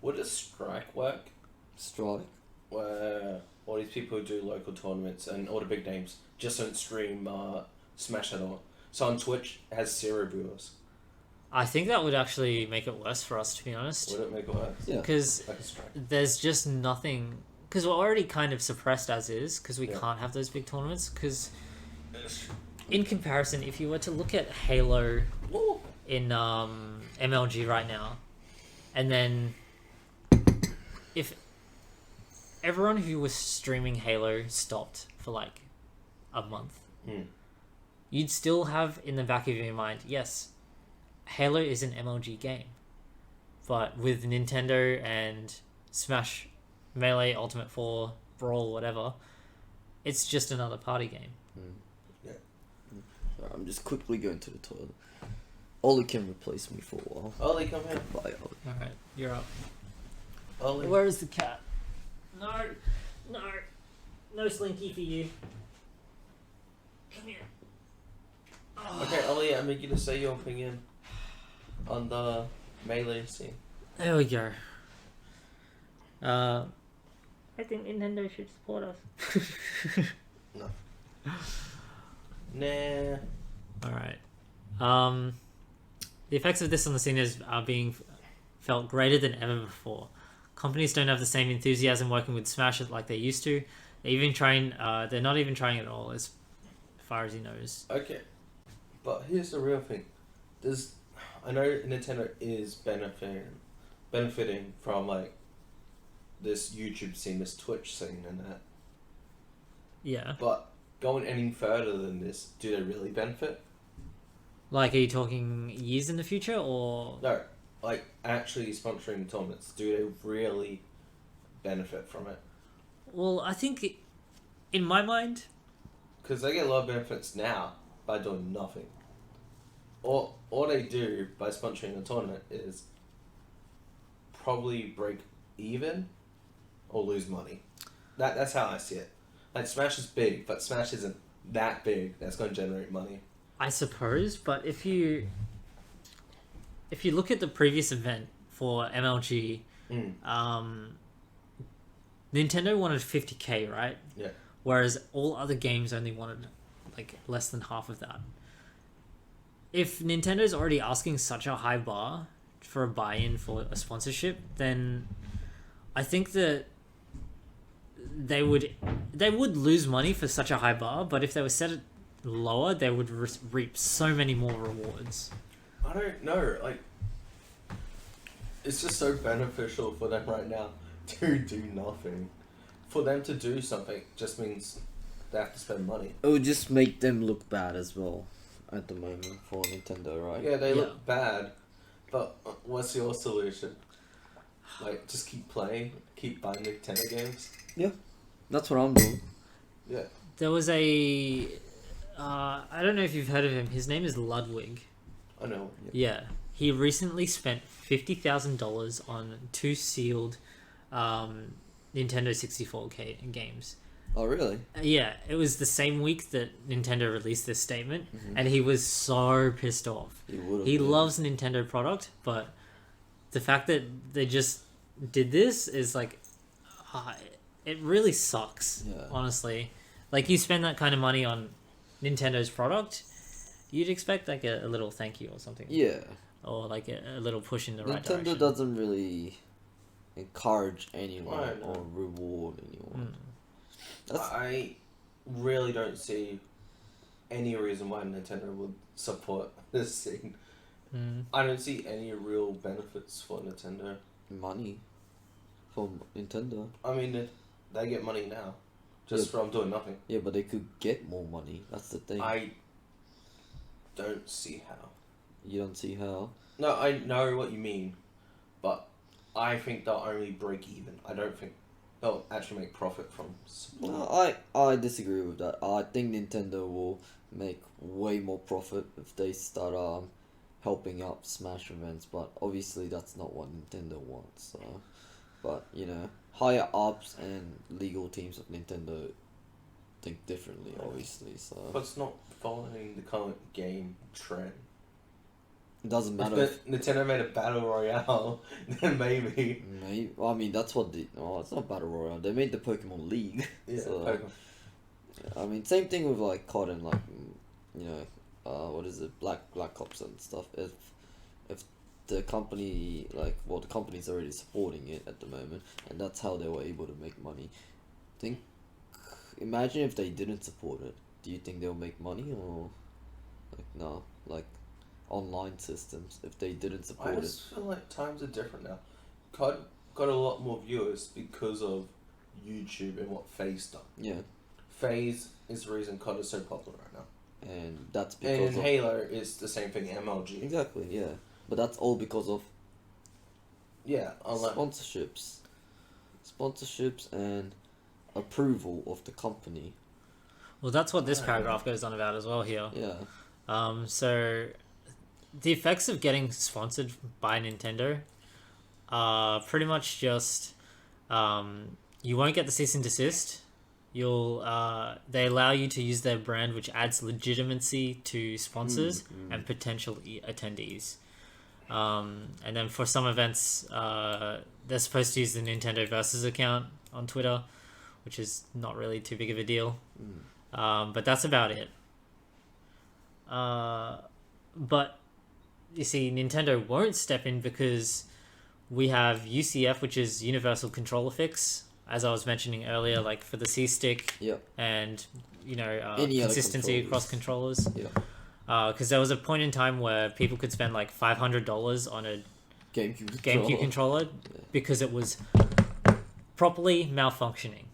Would a strike work? Strike. Where all these people who do local tournaments and all the big names just don't stream Smash at all. So on Twitch, it has 0 viewers. I think that would actually make it worse for us, to be honest. Would it make it worse? Yeah. Because Like a strike. there's just nothing. Because we're already kind of suppressed as is, because we Yeah. can't have those big tournaments. Because in comparison, if you were to look at Halo in MLG right now, and then if everyone who was streaming Halo stopped for like a month, you'd still have in the back of your mind, yes, Halo is an MLG game. But with Nintendo and Smash, Melee, Ultimate 4, Brawl, whatever, it's just another party game. Alright, I'm just quickly going to the toilet. Ollie can replace me for a while. Ollie, come here. Bye, Ollie. All right, you're up. Ollie. Where is the cat? No Slinky for you. Come here. Okay, Ollie, I need you to say your opinion on the melee scene. There we go. I think Nintendo should support us. Nah. Alright. The effects of this on the scene are being felt greater than ever before. Companies don't have the same enthusiasm working with Smash like they used to. They're not even trying at all, as far as he knows. Okay, but here's the real thing. I know Nintendo is benefiting from like this YouTube scene, this Twitch scene, and that. Yeah. But going any further than this, do they really benefit? Like, are you talking years in the future, or...? No, like actually sponsoring tournaments. Do they really benefit from it? Well, I think, in my mind... Because they get a lot of benefits now by doing nothing. All they do by sponsoring a tournament is probably break even or lose money. That's how I see it. Like, Smash is big, but Smash isn't that big that's going to generate money. I suppose, but if you look at the previous event for MLG, Nintendo wanted 50k, right? Yeah. Whereas all other games only wanted like less than half of that. If Nintendo's already asking such a high bar for a buy-in for a sponsorship, then I think that they would lose money for such a high bar, but if they were set it lower, they would reap so many more rewards. I don't know, like, it's just so beneficial for them right now to do nothing. For them to do something just means they have to spend money. It would just make them look bad as well at the moment for Nintendo, right? Yeah, they look bad, but what's your solution? Like, just keep playing, keep buying Nintendo games? Yeah, that's what I'm doing. Yeah. There was a... I don't know if you've heard of him. His name is Ludwig. I know. Yeah. He recently spent $50,000 on 2 sealed Nintendo 64K games. Oh, really? Yeah, it was the same week that Nintendo released this statement, and he was so pissed off. He loves Nintendo product, but the fact that they just did this is like... it really sucks, honestly. Like, you spend that kind of money on Nintendo's product, you'd expect like a little thank you or something. Yeah. Or like a little push in the right Nintendo direction. doesn't really encourage anyone or reward anyone. I really don't see any reason why Nintendo would support this scene. I don't see any real benefits for Nintendo. Money from Nintendo. I mean, they get money now, just from doing nothing. Yeah, but they could get more money. That's the thing. I don't see how. You don't see how? No, I know what you mean, but I think they'll only break even. I don't think they'll actually make profit from support. No, I disagree with that. I think Nintendo will make way more profit if they start helping out Smash events, but obviously that's not what Nintendo wants. So, but you know, higher ups and legal teams of Nintendo think differently, obviously. So, But it's not following the current game trend. it doesn't matter. If Nintendo made a battle royale, then maybe. I mean, that's what it's not Battle Royale. They made the Pokemon League. Yeah, So, Pokemon. I mean, same thing with like COD and like, you know, what is it, Black Ops and stuff. If the company the company's already supporting it at the moment, and that's how they were able to make money. Imagine if they didn't support it. Do you think they'll make money or online systems if they didn't support I just feel like times are different now. COD got a lot more viewers because of YouTube and what FaZe done. Yeah. FaZe is the reason COD is so popular right now. And that's because and Halo is the same thing, MLG. Exactly, yeah. But that's all because of sponsorships and approval of the company Well, that's what this paragraph goes on about as well here. Yeah. So the effects of getting sponsored by Nintendo are pretty much just you won't get the cease and desist. You'll they allow you to use their brand, which adds legitimacy to sponsors and potential attendees. And then for some events, they're supposed to use the Nintendo Versus account on Twitter, which is not really too big of a deal. But that's about it. But you see, Nintendo won't step in because we have UCF, which is Universal Controller Fix, as I was mentioning earlier, like for the C-Stick Yep. and, Any other consistency across controllers. Yeah. Because there was a point in time where people could spend like $500 on a GameCube controller because it was properly malfunctioning.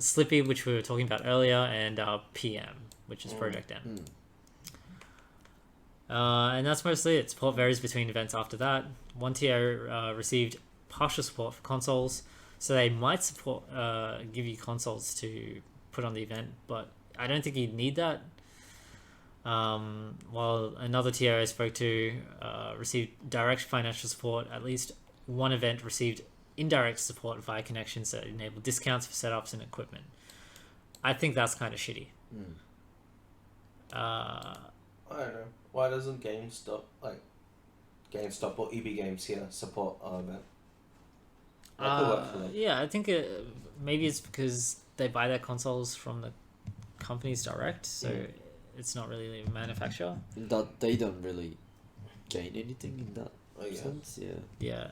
Slippy, which we were talking about earlier, and PM, which is Project M. And that's mostly it. Support varies between events after that. One tier received partial support for consoles, so they might support give you consoles to put on the event, but I don't think you'd need that. While another tier I spoke to received direct financial support, at least one event received indirect support via connections that enable discounts for setups and equipment. I think that's kind of shitty. I don't know. Why doesn't GameStop or EB Games here support our event? That could work for them. Yeah, I think maybe it's because they buy their consoles from the companies direct, so it's not really a manufacturer. That they don't really gain anything in that sense. Yeah,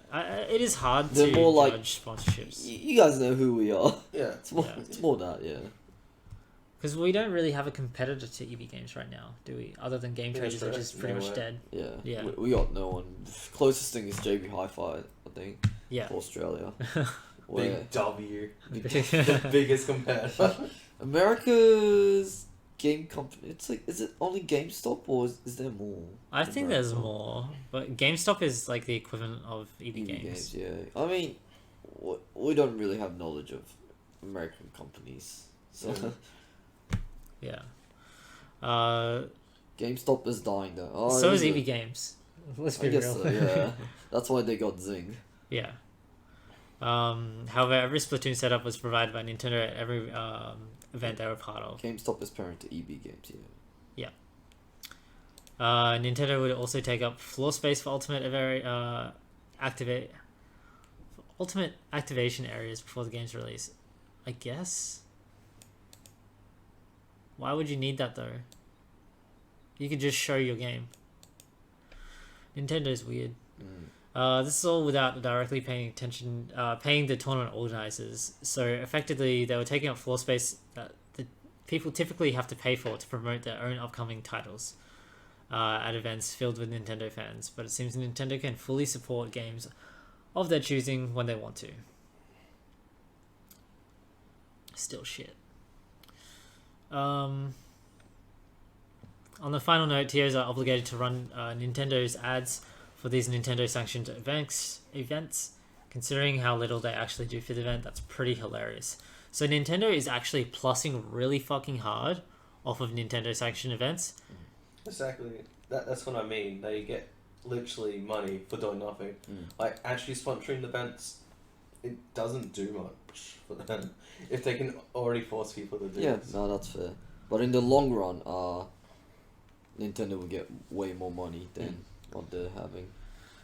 it is hard They're to more like judge sponsorships. You guys know who we are. Yeah. It's more that. Yeah. Because we don't really have a competitor to EB Games right now, do we? Other than Game Traders, which is pretty much dead. Yeah. We got no one. Closest thing is JB Hi-Fi, I think. Yeah. For Australia. Big W. The biggest competitor. America's game company. It's like, is it only GameStop or is there more? I think there's more, but GameStop is like the equivalent of EB Games. Yeah. I mean, we don't really have knowledge of American companies, so. Yeah. GameStop is dying though. Oh, so is EB Games. Let's be real. So, yeah. That's why they got Zing. Yeah. However, every Splatoon setup was provided by Nintendo at every event they were part of. GameStop is parent to EB Games, yeah. Nintendo would also take up floor space for ultimate activation areas before the game's release. I guess. Why would you need that though? You could just show your game. Nintendo's weird. This is all without directly paying the tournament organizers. So effectively, they were taking up floor space that the people typically have to pay for to promote their own upcoming titles at events filled with Nintendo fans. But it seems Nintendo can fully support games of their choosing when they want to. Still shit. On the final note, TOs are obligated to run Nintendo's ads for these Nintendo-sanctioned events. Considering how little they actually do for the event, that's pretty hilarious. So Nintendo is actually plussing really fucking hard off of Nintendo-sanctioned events. Exactly. That's what I mean. They get literally money for doing nothing. Like, actually sponsoring the events, it doesn't do much for them. If they can already force people to do it. Yeah, no, that's fair. But in the long run, Nintendo will get way more money than what they're having.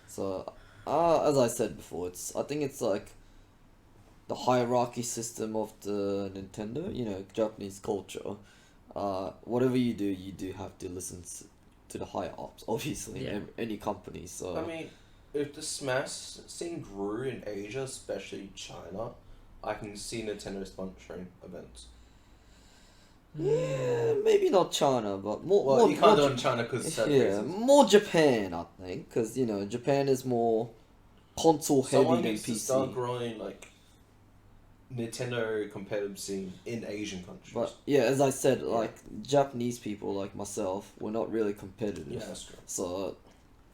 So, as I said before, I think it's like the hierarchy system of the Nintendo, Japanese culture. Whatever you do have to listen to the higher ups, obviously, in any company. So I mean, if the Smash scene grew in Asia, especially China, I can see Nintendo sponsoring events. Yeah, maybe not China, but more. Well, more, you can't do more it in China because more Japan, I think, because Japan is more console heavy someone than needs to PC. start growing like Nintendo competitive scene in Asian countries. But yeah, as I said, like Japanese people like myself, we're not really competitive. Yeah, that's true. So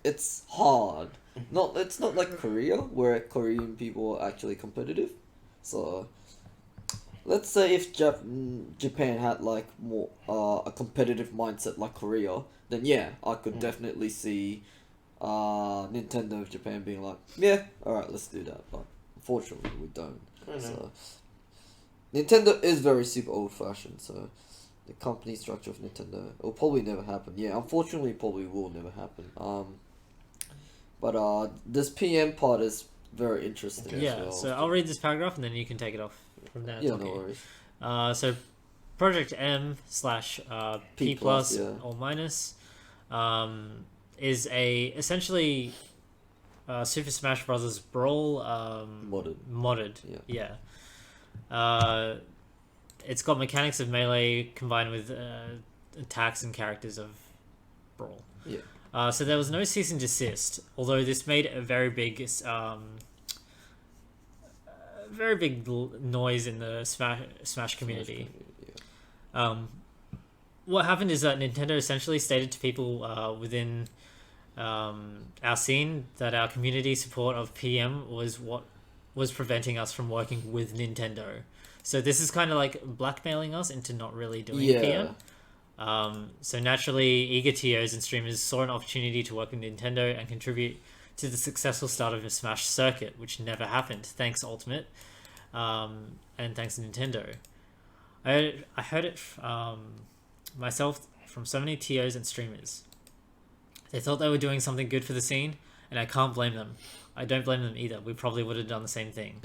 it's hard. It's not like Korea, where Korean people are actually competitive. So let's say if Japan had like more a competitive mindset like Korea, then yeah, I could definitely see Nintendo of Japan being like, yeah, all right, let's do that. But unfortunately, we don't. So Nintendo is very super old fashioned. So the company structure of Nintendo will probably never happen. Yeah, unfortunately, probably will never happen. But this PM part is very interesting as Yeah, well. so I'll read this paragraph and then you can take it off from there. Yeah, no worries. So Project M slash P plus yeah. or minus is a essentially Super Smash Bros. Brawl modded. Yeah. It's got mechanics of Melee combined with attacks and characters of Brawl. Yeah. So there was no cease and desist, although this made a very big noise in the Smash community. What happened is that Nintendo essentially stated to people within our scene that our community support of PM was what was preventing us from working with Nintendo. So this is kind of like blackmailing us into not really doing PM. So naturally, eager TOs and streamers saw an opportunity to work with Nintendo and contribute to the successful start of a Smash circuit, which never happened, thanks Ultimate, and thanks Nintendo. I heard it myself from so many TOs and streamers. They thought they were doing something good for the scene, and I can't blame them. I don't blame them either. We probably would have done the same thing.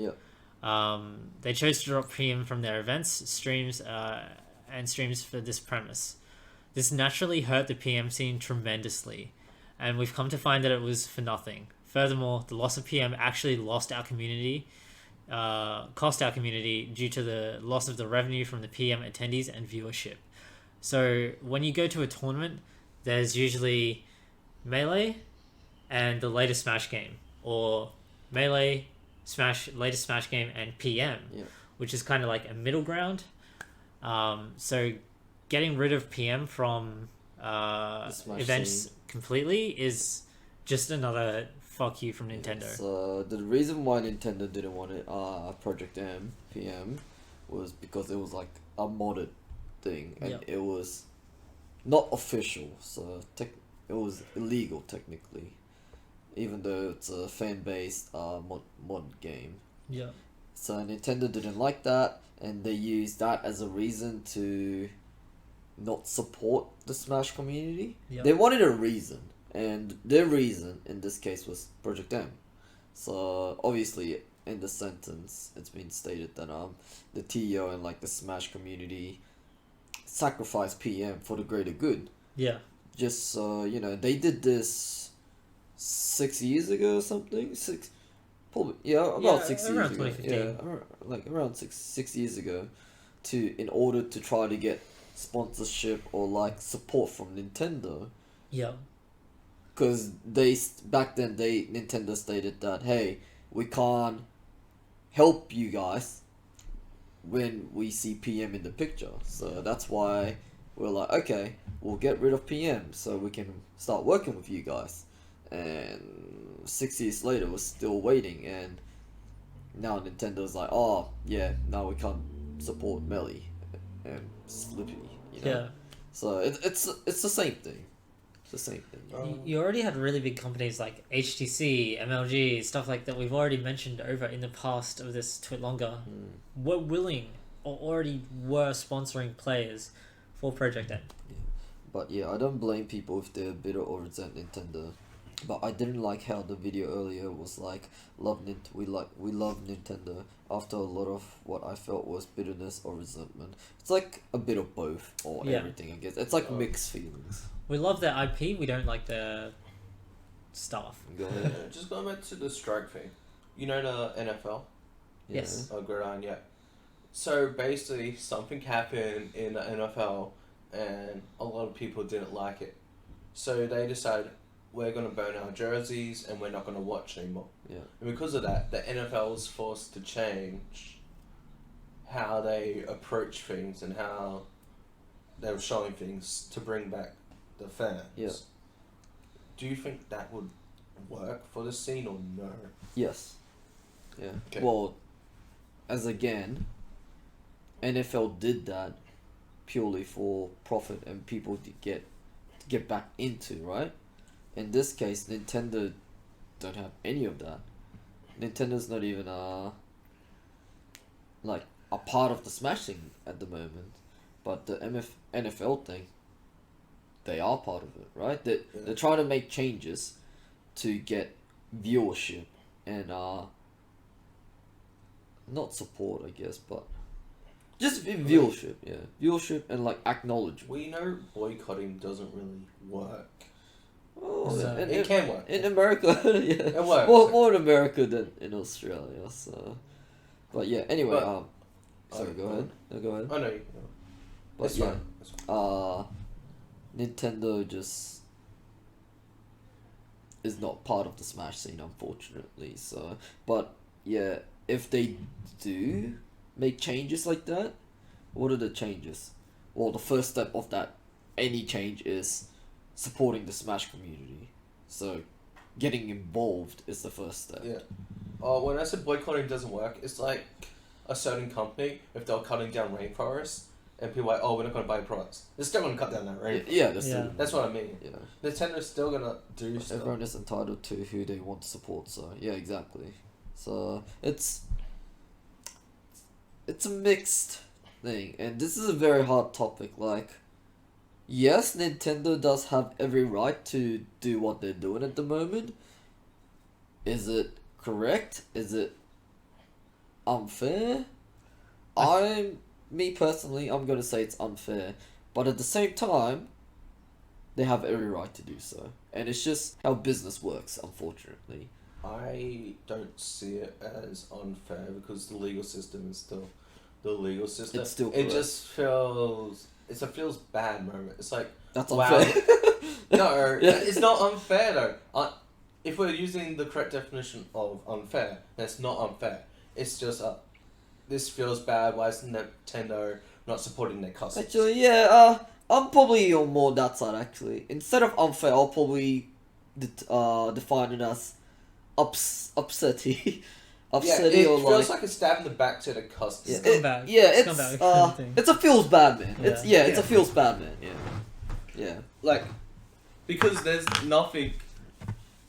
They chose to drop PM from their events, streams, and streams for this premise. This naturally hurt the PM scene tremendously, and we've come to find that it was for nothing. Furthermore, the loss of PM actually cost our community due to the loss of the revenue from the PM attendees and viewership. So when you go to a tournament, there's usually Melee and the latest Smash game, or Melee, Smash, latest Smash game, and PM, which is kind of like a middle ground. So getting rid of PM from events scene completely is just another fuck you from Nintendo. So the reason why Nintendo didn't want it, Project M PM, was because it was like a modded thing, and it was not official, so it was illegal technically, even though it's a fan-based mod game. So Nintendo didn't like that, and they used that as a reason to not support the Smash community. They wanted a reason, and their reason in this case was Project M. So obviously in the sentence it's been stated that the TO and like the Smash community sacrifice PM for the greater good. Just so they did this 6 years ago or something. About 6 years ago. 2015. Around six years ago, in order to try to get sponsorship or like support from Nintendo. Because back then Nintendo stated that, hey, we can't help you guys when we see PM in the picture. So that's why we're like, okay, we'll get rid of PM so we can start working with you guys. And 6 years later, we're still waiting, and now Nintendo's like, oh yeah, now we can't support Melee and Slippy. So it's the same thing. It's the same thing. You already had really big companies like HTC, MLG, stuff like that we've already mentioned over in the past of this Twit Longer. Were willing or already were sponsoring players for Project M. But yeah, I don't blame people if they're bitter or resent Nintendo. But I didn't like how the video earlier was like, we love Nintendo, after a lot of what I felt was bitterness or resentment. It's like a bit of both, or everything, I guess. It's like mixed feelings. We love their IP, we don't like their stuff. Go ahead. Just going back to the strike thing. You know the NFL? Yes. Oh, gridiron, yeah. So basically, something happened in the NFL, and a lot of people didn't like it. So they decided, we're going to burn our jerseys and we're not going to watch anymore. And because of that, the NFL was forced to change how they approach things and how they were showing things to bring back the fans. Do you think that would work for the scene or no? Yes. Yeah. Okay. Well, as again, NFL did that purely for profit and people to get back into, right? In this case, Nintendo don't have any of that. Nintendo's not even like a part of the Smash thing at the moment, but the NFL thing, they are part of it, right? They're trying to make changes to get viewership and not support, I guess, but just viewership, yeah, viewership and like acknowledgement. We know boycotting doesn't really work. Oh, So it can work. in America. Yeah, It works. more in America than in Australia. So, but yeah. Anyway, But- sorry, go ahead. No, go ahead. I know. But It's yeah, fine. It's fine. Nintendo just is not part of the Smash scene, unfortunately. So, but yeah, if they do make changes like that, what are the changes? Well, the first step of that any change is supporting the Smash community. So, getting involved is the first step. Yeah. When I said boycotting doesn't work, it's like a certain company, if they're cutting down rainforests, and people are like, oh, we're not going to buy products. They're still going to cut down that rainforest. Yeah, that's Yeah. That's what I mean. yeah. Nintendo's still going to do stuff. Everyone is entitled to who they want to support. So yeah, exactly. So it's a mixed thing, and this is a very hard topic. Like, yes, Nintendo does have every right to do what they're doing at the moment. Is it correct? Is it unfair? Me personally, I'm gonna say it's unfair, but at the same time, they have every right to do so, and it's just how business works, unfortunately. I don't see it as unfair because the legal system is still the legal system. It's still It correct. just feels... It's a feels bad moment. It's like... That's wow. unfair. No, Yeah. it's not unfair though. If we're using the correct definition of unfair, then it's not unfair. It's just this feels bad. Why is Nintendo not supporting their customers? Actually, yeah, I'm probably on more that side, actually. Instead of unfair, I'll probably define it as upsetty. Upsetty it or feels like a stab in the back to the customers. Yeah, Scumbag. it's Scumbag kind of thing. it's a feels bad man. Yeah. It's a feels bad man. Yeah. Like, because there's nothing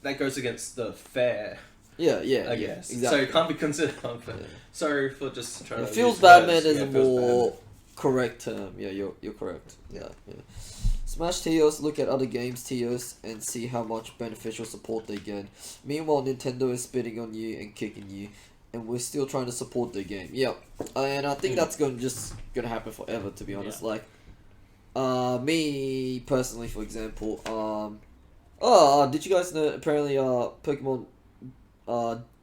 that goes against the fair, Yeah, I yeah, guess. exactly. So it can't be considered unfair. Yeah. Sorry for just trying It to feels use bad words. man is Yeah, a it feels more bad. correct term. Yeah, you're correct. Yeah. Yeah. Smash TOs look at other games TOs and see how much beneficial support they get. Meanwhile, Nintendo is spitting on you and kicking you, and we're still trying to support their game. Yeah, and I think that's gonna happen forever. To be honest, Yeah. like, me personally, for example, did you guys know apparently Pokemon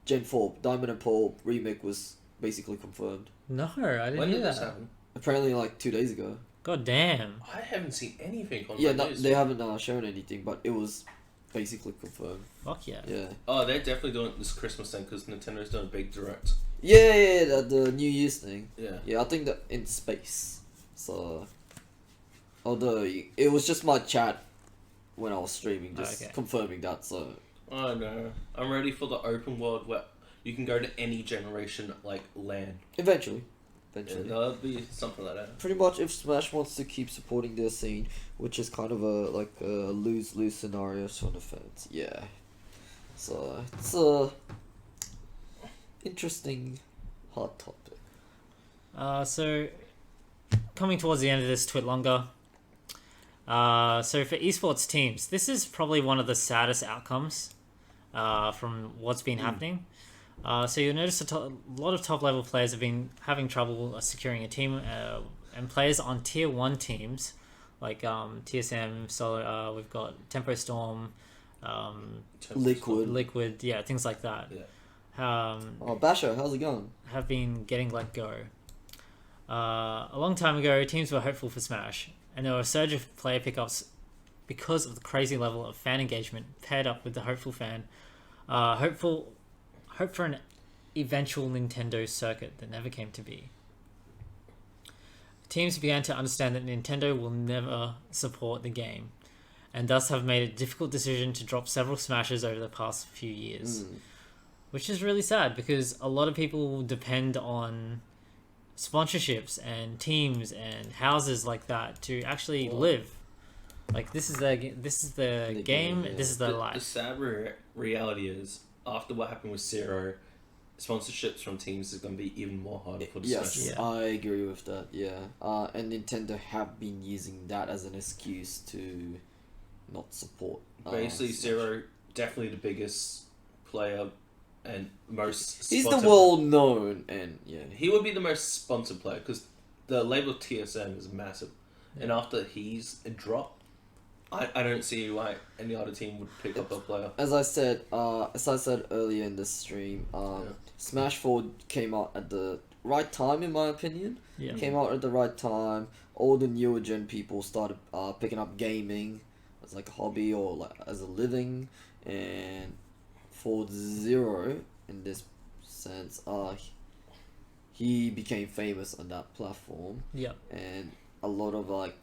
Gen 4 Diamond and Pearl remake was basically confirmed. No, I didn't When hear did this that. happen? Apparently, like 2 days ago. God damn. I haven't seen anything on Yeah, the no, news. they haven't shown anything, but it was basically confirmed. Fuck yeah. Yeah. Oh, they're definitely doing this Christmas thing because Nintendo's doing a big direct. Yeah, the New Year's thing. Yeah. Yeah, I think that in space. So, although it was just my chat when I was streaming, just Okay. confirming that. So, Oh no, I'm ready for the open world where you can go to any generation like land. eventually. Yeah, that'll be something like that. Pretty much, if Smash wants to keep supporting their scene, which is kind of a lose-lose scenario for the fans. Yeah. So it's a interesting, hard topic. So, coming towards the end of this twit longer. So for esports teams, this is probably one of the saddest outcomes from what's been happening. So you'll notice a lot of top level players have been having trouble securing a team, and players on tier 1 teams like TSM, Solar, we've got Tempo Storm, Liquid, yeah, things like that. Yeah. Basho, how's it going? Have been getting let go. A long time ago, teams were hopeful for Smash, and there were a surge of player pickups because of the crazy level of fan engagement paired up with the hopeful fan. Hope for an eventual Nintendo circuit that never came to be. Teams began to understand that Nintendo will never support the game, and thus have made a difficult decision to drop several Smashes over the past few years. Which is really sad because a lot of people depend on sponsorships and teams and houses like that to actually Well, live. Like this is the The game. game, yeah. This is the The life. sad reality is, after what happened with Zero, sponsorships from teams is going to be even more harder for the Yes, Smash. Yeah. I agree with that. Yeah, and Nintendo have been using that as an excuse to not support. Basically, Smash. Zero definitely the biggest player and most. He's the sponsored- well known, and yeah, He would be the most sponsored player because the label TSM is massive, and Yeah. after he's a drop, I don't see why any other team would pick up a player. as I said earlier in the stream, Smash 4 came out at the right time, in my opinion. Yeah. Came out at the right time. All the newer gen people started picking up gaming as like a hobby or like as a living, and for Zero in this sense, he became famous on that platform, Yeah. and a lot of like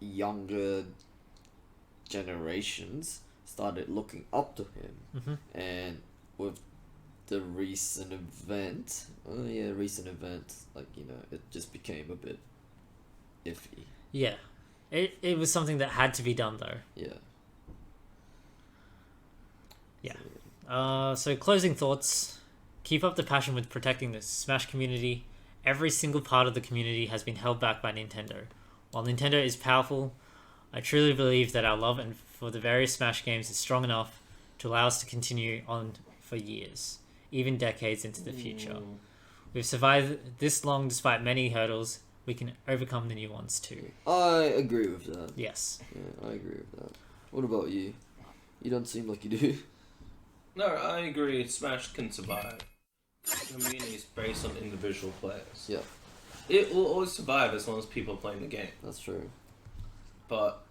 younger generations started looking up to him, Mhm. and with the recent event, like it just became a bit iffy. Yeah. It was something that had to be done though. Yeah. Yeah. So closing thoughts. Keep up the passion with protecting the Smash community. Every single part of the community has been held back by Nintendo. While Nintendo is powerful, I truly believe that our love and for the various Smash games is strong enough to allow us to continue on for years, even decades into the future. We've survived this long despite many hurdles. We can overcome the new ones too. I agree with that. Yes. Yeah, I agree with that. What about you? You don't seem like you do. No, I agree. Smash can survive. The community is based on individual players. Yeah, It will always survive as long as people are playing the game. that's true. But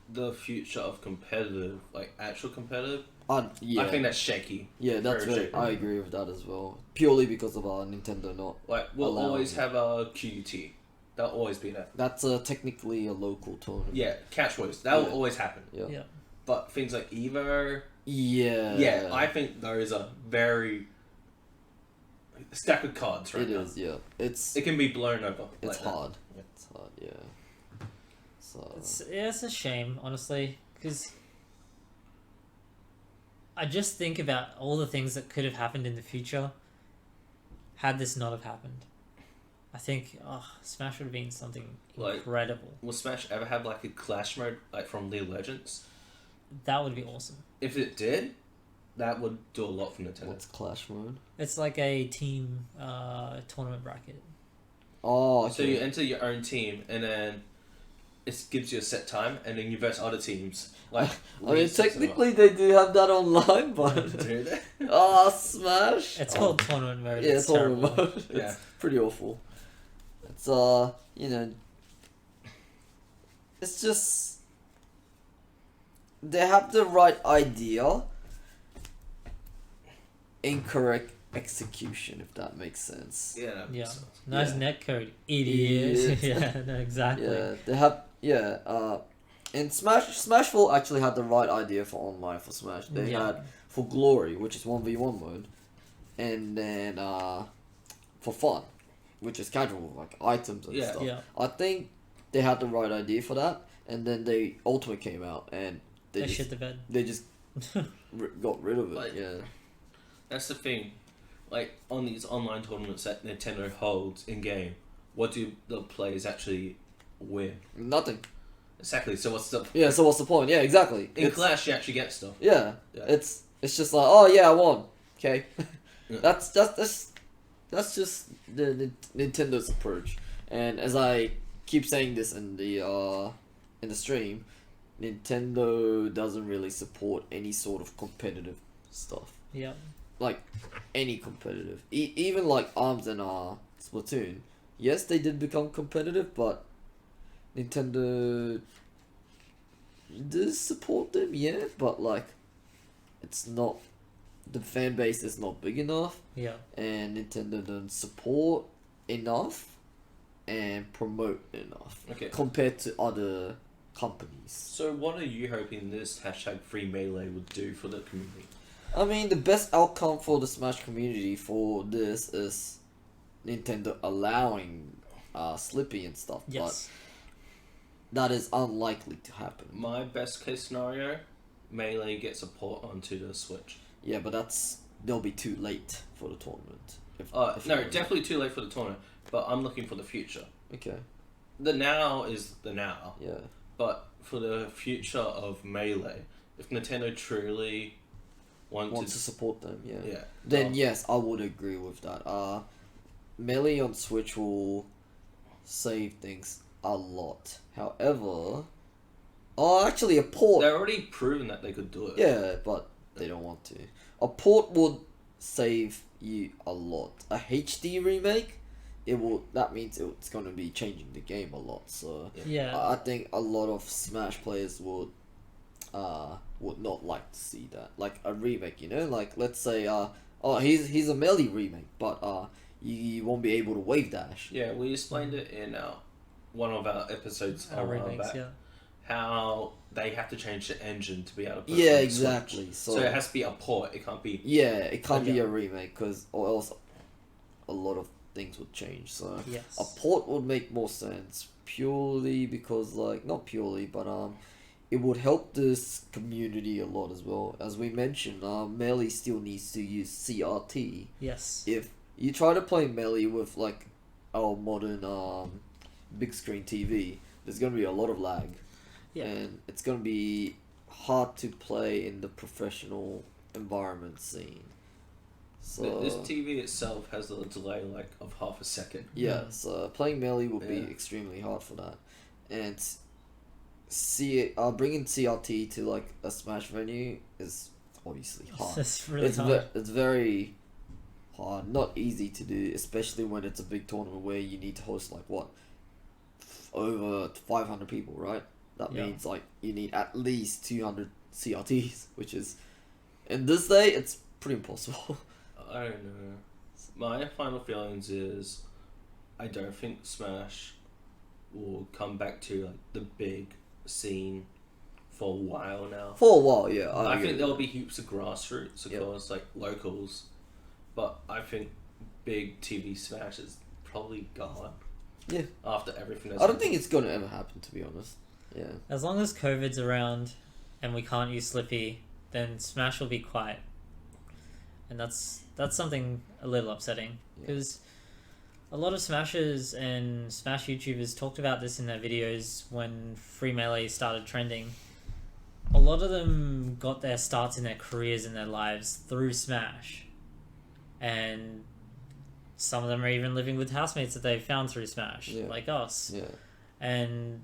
the future of competitive, like actual competitive, Yeah. I think that's shaky. Yeah, that's very right. shaky. I agree with that as well. Purely because of Nintendo not. Like we'll Allowing always it. have a QT. That'll always be there. That's technically a local tournament. Yeah, catch voice. That will Yeah. always happen. Yeah. Yeah. But things like Evo, Yeah. I think those are very stack of cards right It now. is. Yeah. It's It can be blown over. it's like that. hard. Yeah. It's hard. Yeah. So. It's a shame, honestly, because I just think about all the things that could have happened in the future had this not have happened. I think Smash would have been something Like- incredible. Will Smash ever have like a clash mode like from League of Legends? That would be awesome. If it did, that would do a lot for Nintendo. What's Clash mode? It's like a team tournament bracket. Oh, okay. So you enter your own team and then it gives you a set time and then you verse other teams. Like I mean, technically they do have that online, but do they? Smash. It's called tournament mode. Yeah, it's tournament terrible. mode. Yeah. It's pretty awful. It's it's just they have the right idea, incorrect execution, if that makes sense. Yeah. that makes Yeah. sense. Nice Yeah. netcode, idiot. Idiot. Yeah, no, exactly. Yeah, they have. And Smash 4 actually had the right idea for online for Smash. They Yeah. had for Glory, which is 1v1 mode, and then for fun, which is casual, like items and Yeah. stuff. Yeah. I think they had the right idea for that, and then the Ultimate came out, and They just shit the bed. they just got rid of it. Like- yeah, That's the thing. Like on these online tournaments that Nintendo holds in game, what do the players actually win? nothing. Exactly. So what's the Yeah, so what's the point? Yeah, exactly. in It's- Clash you actually get stuff. Yeah, Yeah. it's just like, oh yeah, I won. Okay, Yeah. that's just the Nintendo's approach. And as I keep saying this in the stream, Nintendo doesn't really support any sort of competitive stuff. Yeah. Like any competitive, even like ARMS and Splatoon. Yes, they did become competitive, but Nintendo does support them, yeah, but like it's not, the fan base is not big enough, Yeah. and Nintendo don't support enough and promote enough Okay. compared to other companies. So what are you hoping this hashtag free melee would do for the community? I mean, the best outcome for the Smash community for this is Nintendo allowing Slippy and stuff, Yes. but that is unlikely to happen. My best case scenario, Melee gets a port onto the Switch. Yeah, but they'll be too late for the tournament. If No, it- definitely too late for the tournament. But I'm looking for the future. Okay. The now is the now. Yeah. But for the future of Melee, if Nintendo truly Want to support them, yeah. yeah, Then yes, I would agree with that. Melee on Switch will save things a lot. However, actually a port. they're already proven that they could do it. Yeah, but they don't want to. A port would save you a lot. A HD remake, that means it's going to be changing the game a lot. So Yeah. I think a lot of Smash players would not like to see that. Like a remake, like let's say he's a Melee remake, but you won't be able to wave dash. Yeah, we explained it in one of our episodes a while remakes, back. yeah. How they have to change the engine to be able to put it Yeah, on the exactly. Switch. So, So it has to be a port. It can't be. yeah, it can't be Yeah. a remake or else a lot of things would change. So Yes. a port would make more sense purely because not purely, but it would help this community a lot as well. As we mentioned, Melee still needs to use CRT. Yes. If you try to play Melee with our modern big screen TV, there's gonna be a lot of lag. Yeah. And it's gonna be hard to play in the professional environment scene. So This TV itself has a delay of half a second. yeah, so playing Melee would be Yeah. extremely hard for that, and bringing CRT to a Smash venue is obviously hard. It's really hard. It's very hard, not easy to do, especially when it's a big tournament where you need to host over 500 people, right? That Yeah. means you need at least 200 CRTs, which is in this day it's pretty impossible. I don't know. My final feelings is, I don't think Smash will come back to the big scene for a while now. For a while, yeah. I agree think there'll with be heaps of grassroots, of Yep. course, locals, but I think big TV Smash is probably gone. Yeah. After everything. that. I don't think it's gonna ever happen, to be honest. Yeah. As long as COVID's around and we can't use Slippy, then Smash will be quiet. And that's something a little upsetting Yeah. because a lot of Smashers and Smash YouTubers talked about this in their videos when Free Melee started trending. A lot of them got their starts in their careers and their lives through Smash. And some of them are even living with housemates that they found through Smash, Yeah. like us. Yeah. And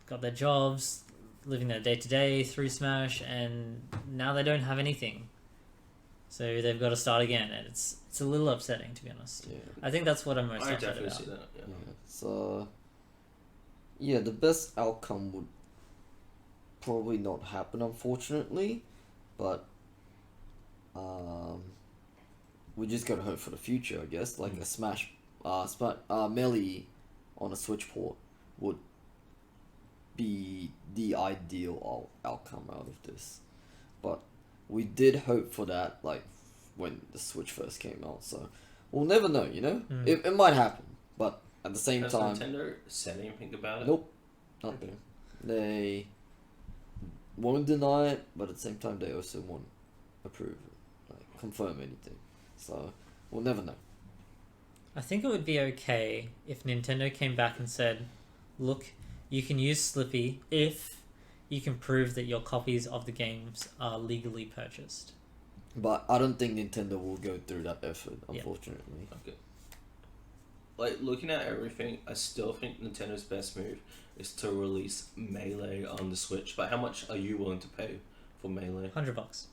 got their jobs, living their day-to-day through Smash, and now they don't have anything. So they've got to start again, and it's a little upsetting, to be honest. Yeah. I think that's what I'm most I upset definitely about. see that. Yeah. Yeah. So yeah, the best outcome would probably not happen, unfortunately, but we just gotta hope for the future, I guess. A Smash, Melee on a Switch port would be the ideal outcome out of this, but we did hope for that, when the Switch first came out. So we'll never know, It might happen, but at the same Has time, Nintendo said anything about it? nope, nothing. They won't deny it, but at the same time, they also won't approve it, confirm anything. So we'll never know. I think it would be okay if Nintendo came back and said, look, you can use Slippy if you can prove that your copies of the games are legally purchased. But I don't think Nintendo will go through that effort, Yeah. unfortunately. Okay. Looking at everything, I still think Nintendo's best move is to release Melee on the Switch. But how much are you willing to pay for Melee? $100.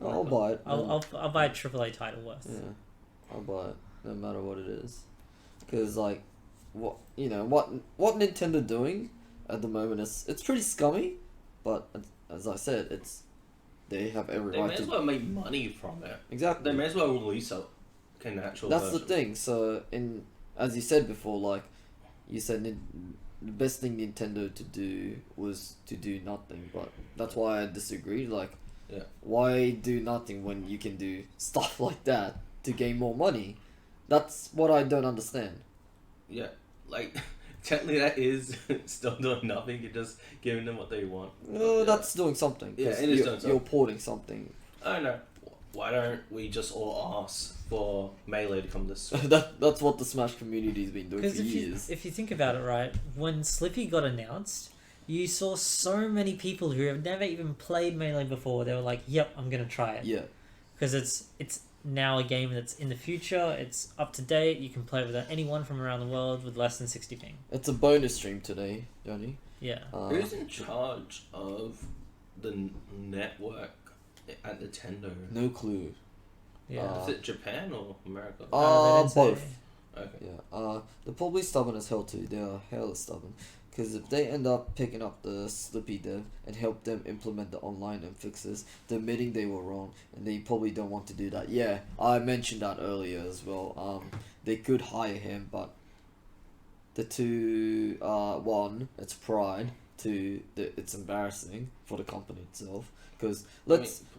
I'll buy it. I'll buy a AAA title worth. Yeah, I'll buy it no matter what it is, because what Nintendo doing at the moment it's pretty scummy, but as I said, they have every They right may to as well make money from it. exactly. They may as well release an actual That's version. the thing. So as you said before, you said the best thing Nintendo to do was to do nothing, but that's why I disagree. Yeah. Why do nothing when you can do stuff like that to gain more money? That's what I don't understand. Yeah, like technically that is still doing nothing. You're just giving them what they want. No, that's doing something. Yeah, 'cause it is you're, doing something. You're porting something. I don't know. Why don't we just all ask for Melee to come this? That's what the Smash community's been doing for Because years. if you think about it, right, when Slippy got announced, you saw so many people who have never even played Melee before. They were like, "Yep, I'm gonna try it." Yeah. Because it's now a game that's in the future. It's up to date. You can play with anyone from around the world with less than 60 ping. It's a bonus stream today, Johnny. Yeah. Who's in charge of the network at Nintendo? No clue. Yeah. Is it Japan or America? They didn't say. Both. Okay. Yeah. They're probably stubborn as hell too. They are hella stubborn. Because if they end up picking up the Slippy dev and help them implement the online and fixes, they're admitting they were wrong, and they probably don't want to do that. Yeah, I mentioned that earlier as well. They could hire him, but the two, one, it's pride. Two, it's embarrassing for the company itself. Because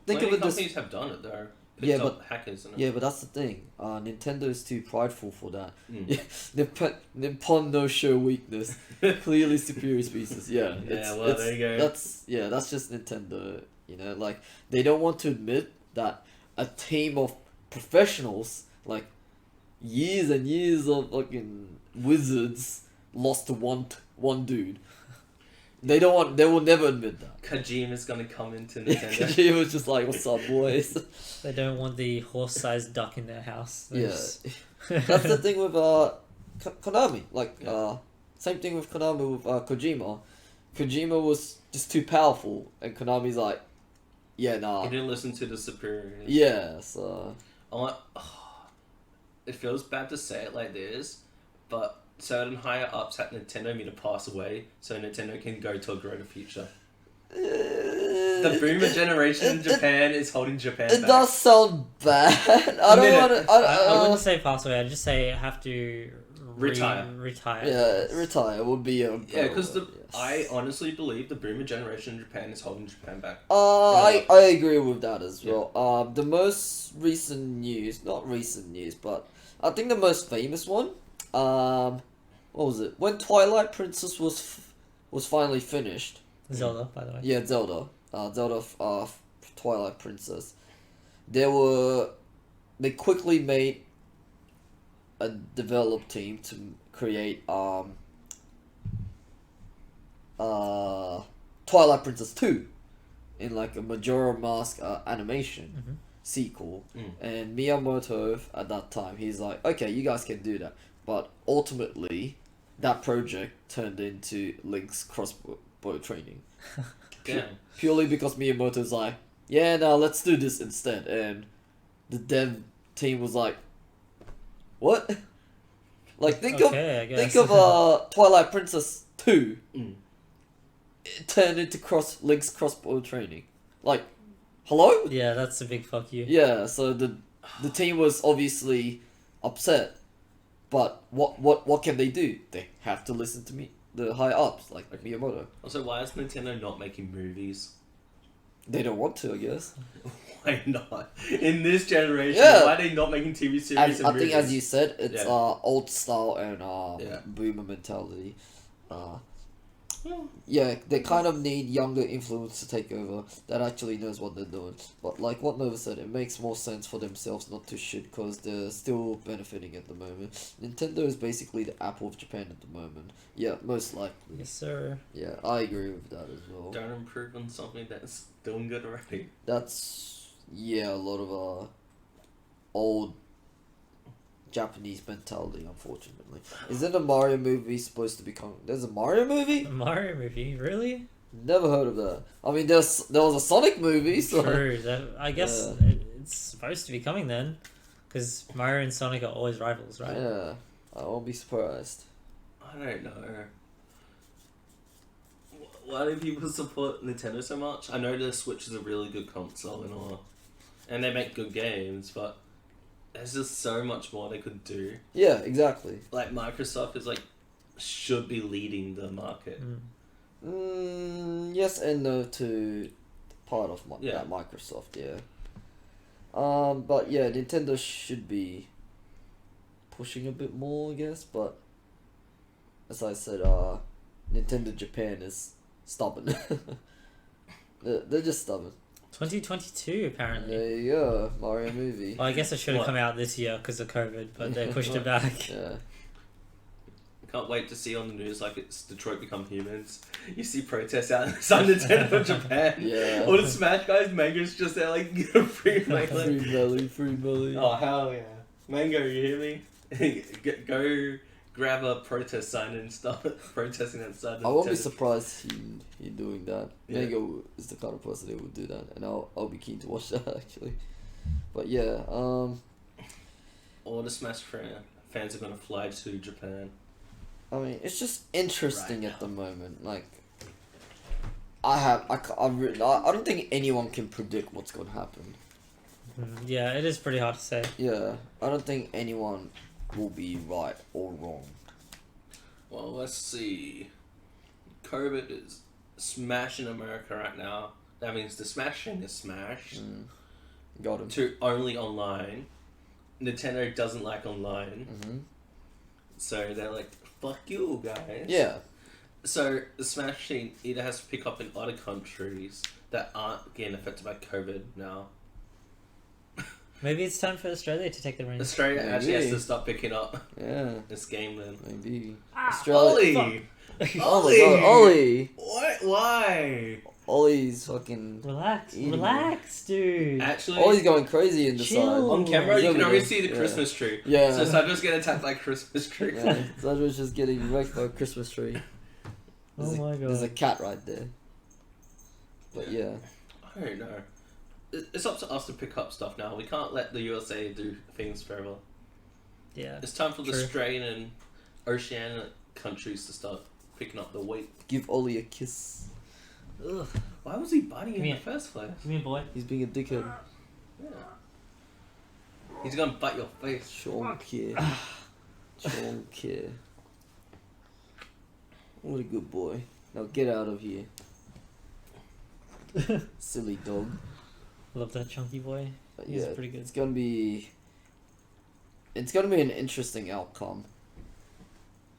think of it this. Companies have done it though. Yeah, Picked up but hackers. And yeah, but that's the thing. Nintendo is too prideful for that. Mm. Nippon no show weakness. Clearly superior species. Yeah. Yeah, there you go. That's just Nintendo. You know, like they don't want to admit that a team of professionals, like years and years of fucking wizards, lost to one dude. They will never admit that. Kojima's gonna come into Nintendo. Kojima was just like, "What's up, boys?" They don't want the horse-sized duck in their house. They Yeah. just- That's the thing with Konami. Like same thing with Konami with Kojima. Kojima was just too powerful, and Konami's like, yeah, nah. He didn't listen to the superiors. Yeah, so It feels bad to say it like this, but certain higher ups at Nintendo need to pass away so Nintendo can go to a greater future. The boomer generation in Japan is holding Japan it back. does sound bad. I don't want to. I wouldn't say pass away. I'd just say have to Retire. Retire. Yeah, retire would be a. Yeah, because I honestly believe the boomer generation in Japan is holding Japan back. I agree with that as well. The most recent news, not recent news, but I think the most famous one. What was it? When Twilight Princess was finally finished. Zelda, by the way. Yeah, Zelda. Zelda Twilight Princess. They quickly made a develop team to create Twilight Princess 2 in like a Majora Mask animation sequel. And Miyamoto at that time, he's like, okay, you guys can do that. But ultimately, that project turned into Link's crossbow training. Purely because Miyamoto's like, yeah, no, let's do this instead. And the dev team was like, what? Like, think of Twilight Princess 2. It turned into Link's crossbow training. Like, hello? Yeah, that's a big fuck you. Yeah, so the team was obviously upset. But what can they do? They have to listen to me, the high ups, like Miyamoto. Also, why is Nintendo not making movies? They don't want to, I guess. Why not? In this generation, Yeah. why are they not making TV series And and I movies? think, as you said, it's Yeah. old style and boomer mentality. Yeah, they kind of need younger influence to take over that actually knows what they're doing. But like what Nova said, it makes more sense for themselves not to shit because they're still benefiting at the moment. Nintendo is basically the Apple of Japan at the moment. Yeah, most likely. Yes, sir. Yeah, I agree with that as well. Don't improve on something that's doing good already. That's, a lot of old Japanese mentality, unfortunately. Isn't a Mario movie supposed to become... There's a Mario movie? A Mario movie, really? Never heard of that. I mean, there was a Sonic movie, so... True. I guess it's supposed to be coming then. Because Mario and Sonic are always rivals, right? Yeah, I won't be surprised. I don't know. Why do people support Nintendo so much? I know the Switch is a really good console and all. And they make good games, but... There's just so much more they could do. Yeah, exactly. Like, Microsoft is should be leading the market. Yes and no to part of that Microsoft, yeah. But yeah, Nintendo should be pushing a bit more, I guess. But as I said, Nintendo Japan is stubborn. They're just stubborn. 2022 apparently. There you go, Mario movie. Well, I guess it should have What? come out this year because of COVID, but they pushed it back. Yeah. Can't wait to see on the news like it's Detroit Become Humans. You see protests out inside Nintendo Japan. Yeah. All the Smash guys, Mango's just there like free Mango. Free belly. Oh hell yeah, Mango, you hear me? Go grab a protest sign and start protesting outside. I won't be Nintendo. surprised he doing that. Yeah. Mango is the kind of person that would do that, and I'll be keen to watch that actually. But yeah, All the Smash fans are gonna fly to Japan. I mean, it's just interesting Right at the moment. Like, I don't think anyone can predict what's gonna happen. Yeah, it is pretty hard to say. Yeah, I don't think anyone will be right or wrong. Well, let's see. COVID is smashing America right now. That means the smashing is smashed Got him. to only online. Nintendo doesn't like online, so they're like, "Fuck you, guys." Yeah. So the smashing either has to pick up in other countries that aren't getting affected by COVID now. Maybe it's time for Australia to take the reins. Australia actually has Maybe. to start picking up Yeah. this game then. Maybe. Ollie! Oh my god, Ollie! What? Why? Ollie's fucking. Relax, Eating relax, dude. Actually, Ollie's going crazy in the Chill. side. on camera He's you can over already there. see the Yeah. Christmas tree. Yeah. So Sandra's getting attacked by a Christmas tree. Yeah, Zadra's just getting wrecked by a Christmas tree. Oh my god. There's a cat right there. But yeah. I don't know. It's up to us to pick up stuff now. We can't let the USA do things forever. Yeah. It's time for the True. Australian and Oceanic countries to start picking up the weight. Give Ollie a kiss. Ugh. Why was he biting in Come the here. first place? Come here, boy. He's being a dickhead. Yeah. He's gonna bite your face. Sean care. Sean care. What a good boy. Now get out of here. Silly dog. Love that chunky boy. But He's yeah, pretty good. It's gonna be an interesting outcome.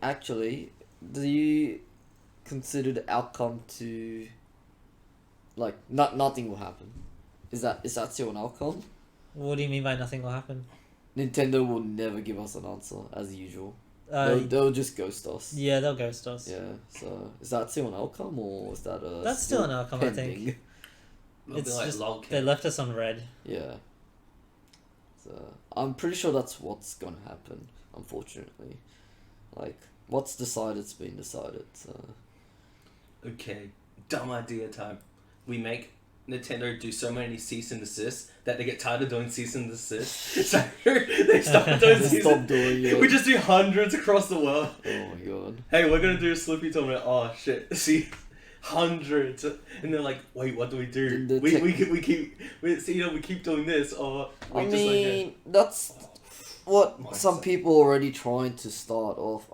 Actually, do you consider the outcome to like nothing will happen? Is that still an outcome? What do you mean by nothing will happen? Nintendo will never give us an answer as usual. Uh, They'll just ghost us. yeah, they'll ghost us. Yeah. So is that still an outcome or is that a That's still an outcome, I think. pending? It'll It's be like just log they cake. left us on red. Yeah. So I'm pretty sure that's what's gonna happen. Unfortunately, like what's decided's been decided. So Okay, dumb idea time. We make Nintendo do so many cease and desist that they get tired of doing cease and desist. So they stop doing They cease stop and doing it. We just do hundreds across the world. Oh my god. Hey, we're gonna do a Slippy tournament. Oh shit! See, hundreds, and they're like, wait, what do we do? The We tech- keep doing this, or we I just mean, that's what My some son. people already trying to start off.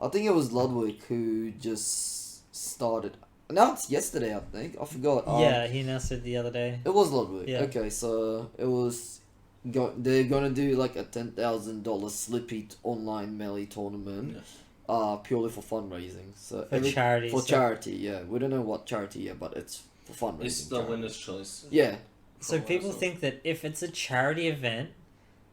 I think it was Ludwig who just started. Announced yesterday, I think. I forgot. Yeah, he announced it the other day. It was Ludwig. Yeah. Okay, so it was. They're gonna do like a $10,000 Slippy online melee tournament, purely for fundraising. So For charity. For so- charity, yeah. We don't know what charity yet, but it's for fundraising. It's the charity. winner's choice. Yeah, So For people ourselves. think that if it's a charity event,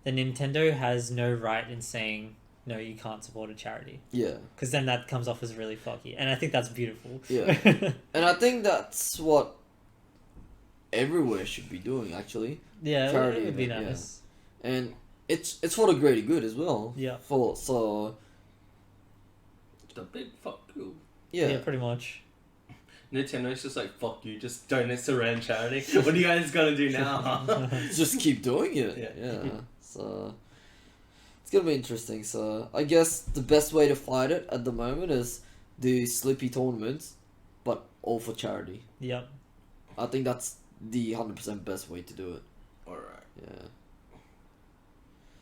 then Nintendo has no right in saying, no, you can't support a charity. yeah, Because then that comes off as really fucky. And I think that's beautiful. yeah. And I think that's what everywhere should be doing, actually. Yeah, Charity it would be event, yeah. nice. And it's for the greater good as well. Yeah. So The big fuck you. yeah. Pretty much. Nintendo's just like, fuck you, just donate to random charity. What are you guys gonna do now? Just keep doing it. Yeah. So it's gonna be interesting. So I guess the best way to fight it at the moment is the Slippy tournaments, but all for charity. Yep. I think that's the 100% best way to do it. Alright. Yeah.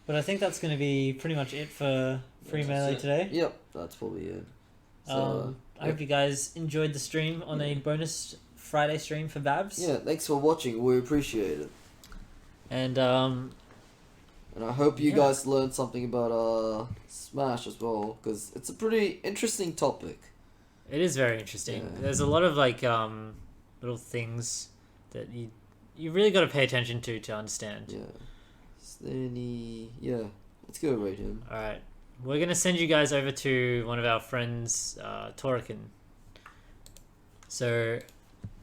But I think that's going to be pretty much it for Free That's Melee it. today. Yep. That's probably it. So I hope you guys enjoyed the stream on a bonus Friday stream for Babs. yeah. Thanks for watching. We appreciate it. And And I hope you Yeah. guys learned something about Smash as well, because it's a pretty interesting topic. It is very interesting. Yeah. There's a lot of like little things that you really got to pay attention to understand. Yeah. Is there any... Yeah. Let's go rate him. All right, we're gonna send you guys over to one of our friends, Torican. So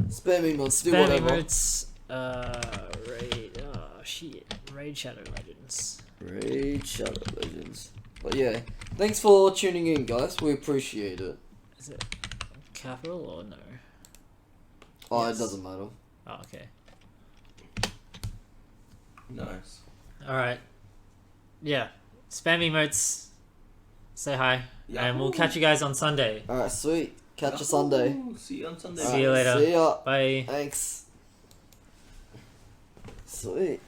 Spam emotes, do spam whatever. emotes, raid. Oh shit, Raid Shadow Legends. Raid Shadow Legends. But yeah, thanks for tuning in, guys. We appreciate it. Is it capital or no? Oh, Yes. it doesn't matter. Oh, okay. Nice. All right. Yeah, spam emotes. Say hi, and we'll Yahoo! catch you guys on Sunday. Alright, sweet. Catch you Sunday. Yahoo! See you on Sunday. See you later. See ya. Bye. Thanks. Sweet.